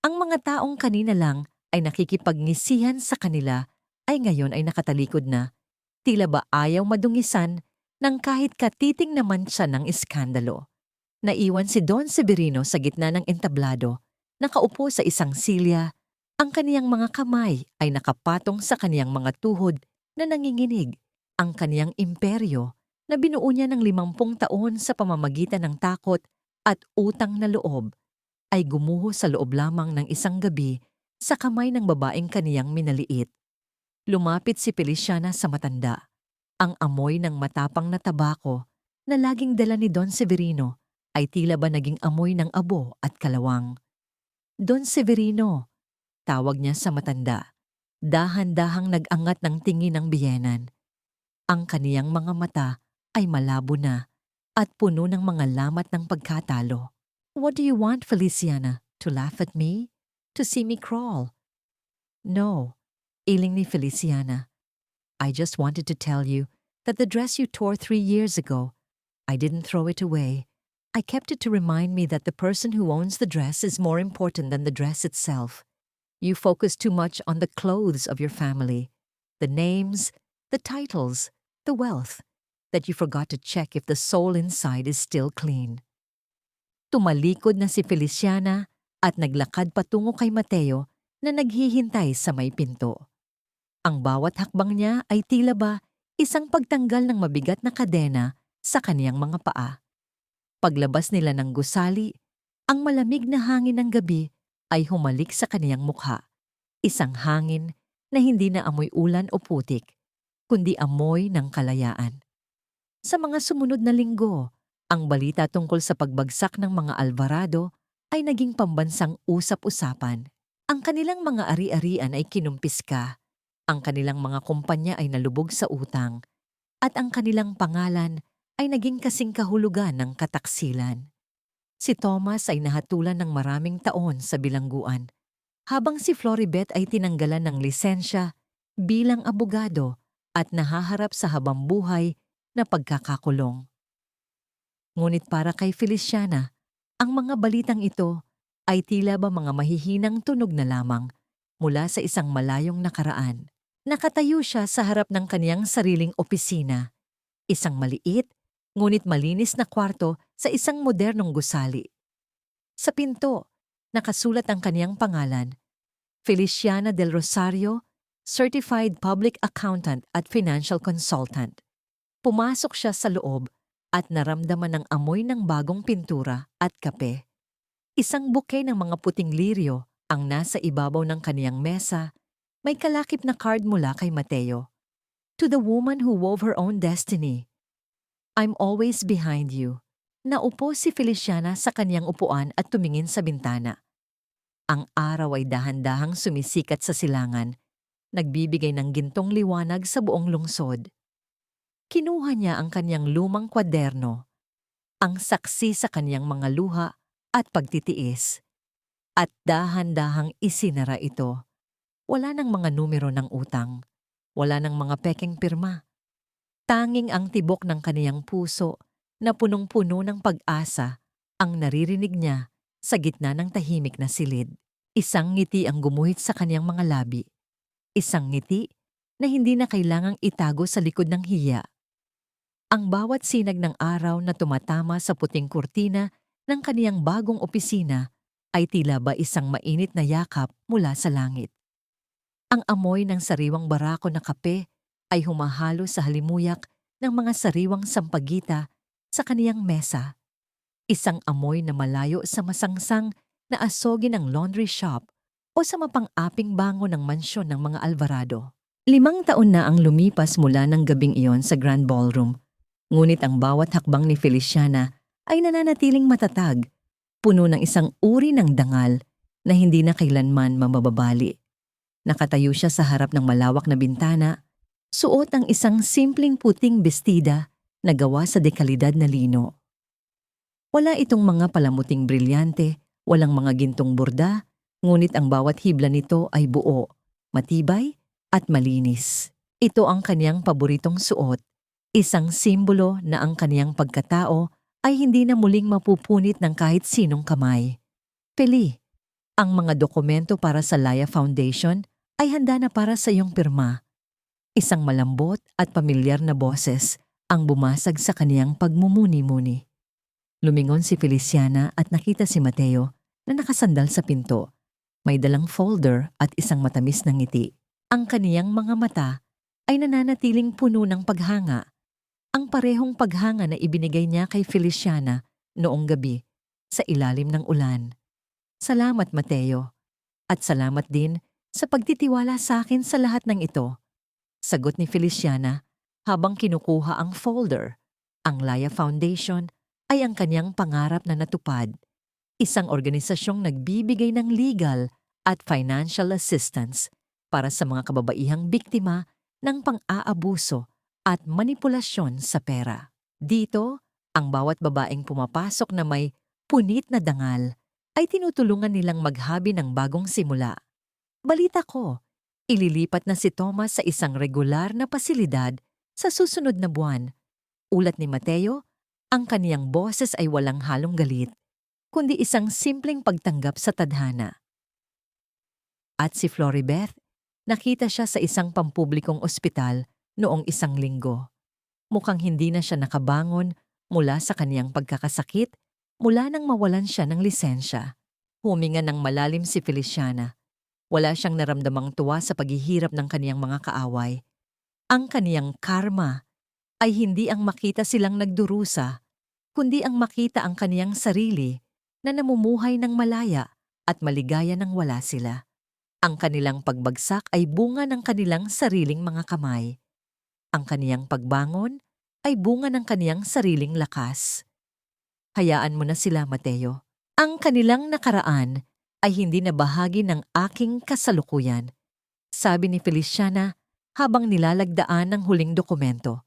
Ang mga taong kanina lang ay nakikipagnisihan sa kanila ay ngayon ay nakatalikod na, tila ba ayaw madungisan ng kahit katiting naman siya ng iskandalo. Naiwan si Don Severino sa gitna ng entablado, nakaupo sa isang silya. Ang kaniyang mga kamay ay nakapatong sa kaniyang mga tuhod na nanginginig. Ang kaniyang imperyo na binuo niya ng 50 taon sa pamamagitan ng takot at utang na loob ay gumuho sa loob lamang ng isang gabi sa kamay ng babaeng kaniyang minaliit. Lumapit si Feliciana sa matanda. Ang amoy ng matapang na tabako na laging dala ni Don Severino ay tila ba naging amoy ng abo at kalawang. "Don Severino," tawag niya sa matanda. Dahan-dahang nag-angat ng tingin ng biyenan. Ang kaniyang mga mata ay malabo na at puno ng mga lamat ng pagkatalo. "What do you want, Feliciana? To laugh at me? To see me crawl?" "No," iling ni Feliciana. "I just wanted to tell you that the dress you tore 3 years ago, I didn't throw it away. I kept it to remind me that the person who owns the dress is more important than the dress itself. You focus too much on the clothes of your family, the names, the titles, the wealth, that you forgot to check if the soul inside is still clean." Tumalikod na si Feliciana at naglakad patungo kay Mateo na naghihintay sa may pinto. Ang bawat hakbang niya ay tila ba isang pagtanggal ng mabigat na kadena sa kaniyang mga paa. Paglabas nila ng gusali, ang malamig na hangin ng gabi ay humalik sa kaniyang mukha. Isang hangin na hindi na amoy ulan o putik, kundi amoy ng kalayaan. Sa mga sumunod na linggo, ang balita tungkol sa pagbagsak ng mga Alvarado ay naging pambansang usap-usapan. Ang kanilang mga ari-arian ay kinumpiska, ang kanilang mga kumpanya ay nalubog sa utang, at ang kanilang pangalan ay naging kasing kahulugan ng kataksilan. Si Thomas ay nahatulan ng maraming taon sa bilangguan, habang si Floribet ay tinanggalan ng lisensya bilang abogado at nahaharap sa habambuhay na pagkakakulong. Ngunit para kay Feliciana, ang mga balitang ito ay tila ba mga mahihinang tunog na lamang mula sa isang malayong nakaraan. Nakatayo siya sa harap ng kaniyang sariling opisina, isang maliit ngunit malinis na kwarto sa isang modernong gusali. Sa pinto, nakasulat ang kaniyang pangalan, Feliciana del Rosario, Certified Public Accountant at Financial Consultant. Pumasok siya sa loob at naramdaman ng amoy ng bagong pintura at kape. Isang bouquet ng mga puting lirio ang nasa ibabaw ng kaniyang mesa. May kalakip na card mula kay Mateo. "To the woman who wove her own destiny, I'm always behind you." Naupo si Feliciana sa kaniyang upuan at tumingin sa bintana. Ang araw ay dahan-dahang sumisikat sa silangan, nagbibigay ng gintong liwanag sa buong lungsod. Kinuha niya ang kaniyang lumang kwaderno, ang saksi sa kaniyang mga luha at pagtitiis, at dahan-dahang isinara ito. Wala ng mga numero ng utang, wala ng mga pekeng pirma. Tanging ang tibok ng kaniyang puso na punong-puno ng pag-asa ang naririnig niya Sa gitna ng tahimik na silid, isang ngiti ang gumuhit sa kanyang mga labi. Isang ngiti na hindi na kailangang itago sa likod ng hiya. Ang bawat sinag ng araw na tumatama sa puting kurtina ng kaniyang bagong opisina ay tila ba isang mainit na yakap mula sa langit. Ang amoy ng sariwang barako na kape ay humahalo sa halimuyak ng mga sariwang sampagita sa kaniyang mesa. Isang amoy na malayo sa masangsang na asogi ng laundry shop o sa mapang-aping bango ng mansyon ng mga Alvarado. 5 taon na ang lumipas mula ng gabing iyon sa Grand Ballroom. Ngunit ang bawat hakbang ni Feliciana ay nananatiling matatag, puno ng isang uri ng dangal na hindi na kailanman mababali. Nakatayo siya sa harap ng malawak na bintana, suot ang isang simpleng puting bestida na gawa sa dekalidad na lino. Wala itong mga palamuting brilyante, walang mga gintong burda, ngunit ang bawat hibla nito ay buo, matibay at malinis. Ito ang kaniyang paboritong suot, isang simbolo na ang kaniyang pagkatao ay hindi na muling mapupunit ng kahit sinong kamay. Feli, ang mga dokumento para sa Laya Foundation ay handa na para sa iyong pirma. Isang malambot at pamilyar na boses ang bumasag sa kaniyang pagmumuni-muni. Lumingon si Feliciana at nakita si Mateo na nakasandal sa pinto. May dalang folder at isang matamis na ngiti. Ang kaniyang mga mata ay nananatiling puno ng paghanga. Ang parehong paghanga na ibinigay niya kay Feliciana noong gabi sa ilalim ng ulan. Salamat, Mateo. At salamat din sa pagtitiwala sa akin sa lahat ng ito. Sagot ni Feliciana habang kinukuha ang folder. Ang Laya Foundation ay ang kanyang pangarap na natupad. Isang organisasyong nagbibigay ng legal at financial assistance para sa mga kababaihang biktima ng pang-aabuso at manipulasyon sa pera. Dito, ang bawat babaeng pumapasok na may punit na dangal ay tinutulungan nilang maghabi ng bagong simula. Balita ko, ililipat na si Thomas sa isang regular na pasilidad sa susunod na buwan. Ulat ni Mateo, ang kaniyang boses ay walang halong galit, kundi isang simpleng pagtanggap sa tadhana. At si Floribeth, nakita siya sa isang pampublikong ospital noong isang linggo. Mukhang hindi na siya nakabangon mula sa kaniyang pagkakasakit mula nang mawalan siya ng lisensya. Huminga ng malalim si Feliciana. Wala siyang naramdamang tuwa sa paghihirap ng kaniyang mga kaaway. Ang kaniyang karma ay hindi ang makita silang nagdurusa, kundi ang makita ang kaniyang sarili na namumuhay ng malaya at maligaya nang wala sila. Ang kanilang pagbagsak ay bunga ng kanilang sariling mga kamay. Ang kaniyang pagbangon ay bunga ng kaniyang sariling lakas. Hayaan mo na sila, Mateo. Ang kanilang nakaraan ay hindi na bahagi ng aking kasalukuyan, sabi ni Feliciana habang nilalagdaan ng huling dokumento.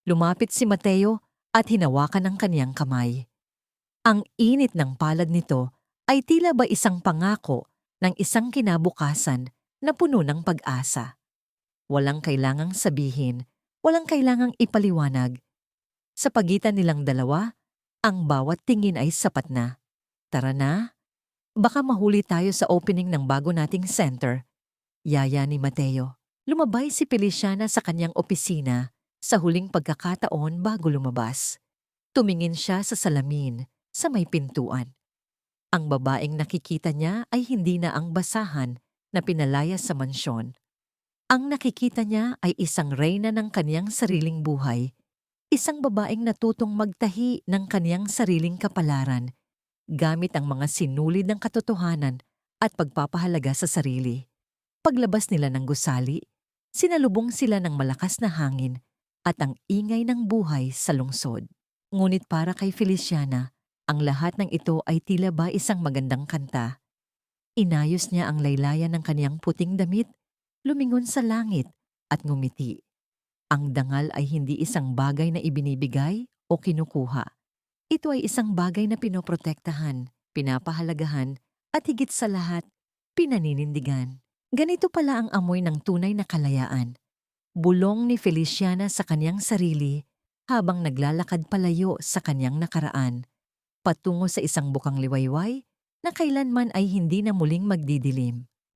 Lumapit si Mateo at hinawakan ang kaniyang kamay. Ang init ng palad nito ay tila ba isang pangako ng isang kinabukasan na puno ng pag-asa. Walang kailangang sabihin, walang kailangang ipaliwanag. Sa pagitan nilang dalawa, ang bawat tingin ay sapat na. Tara na, baka mahuli tayo sa opening ng bago nating center. Yaya ni Mateo. Lumabay si Feliciana sa kanyang opisina sa huling pagkakataon bago lumabas. Tumingin siya sa salamin sa may pintuan. Ang babaeng nakikita niya ay hindi na ang basahan na pinalaya sa mansyon. Ang nakikita niya ay isang reyna ng kaniyang sariling buhay, isang babaeng natutong magtahi ng kaniyang sariling kapalaran, gamit ang mga sinulid ng katotohanan at pagpapahalaga sa sarili. Paglabas nila ng gusali, sinalubong sila ng malakas na hangin at ang ingay ng buhay sa lungsod. Ngunit para kay Feliciana, ang lahat ng ito ay tila ba isang magandang kanta. Inayos niya ang laylayan ng kaniyang puting damit, lumingon sa langit at ngumiti. Ang dangal ay hindi isang bagay na ibinibigay o kinukuha. Ito ay isang bagay na pinoprotektahan, pinapahalagahan at higit sa lahat, pinaninindigan. Ganito pala ang amoy ng tunay na kalayaan. Bulong ni Feliciana sa kaniyang sarili habang naglalakad palayo sa kaniyang nakaraan, patungo sa isang bukang liwayway na kailanman ay hindi na muling magdidilim.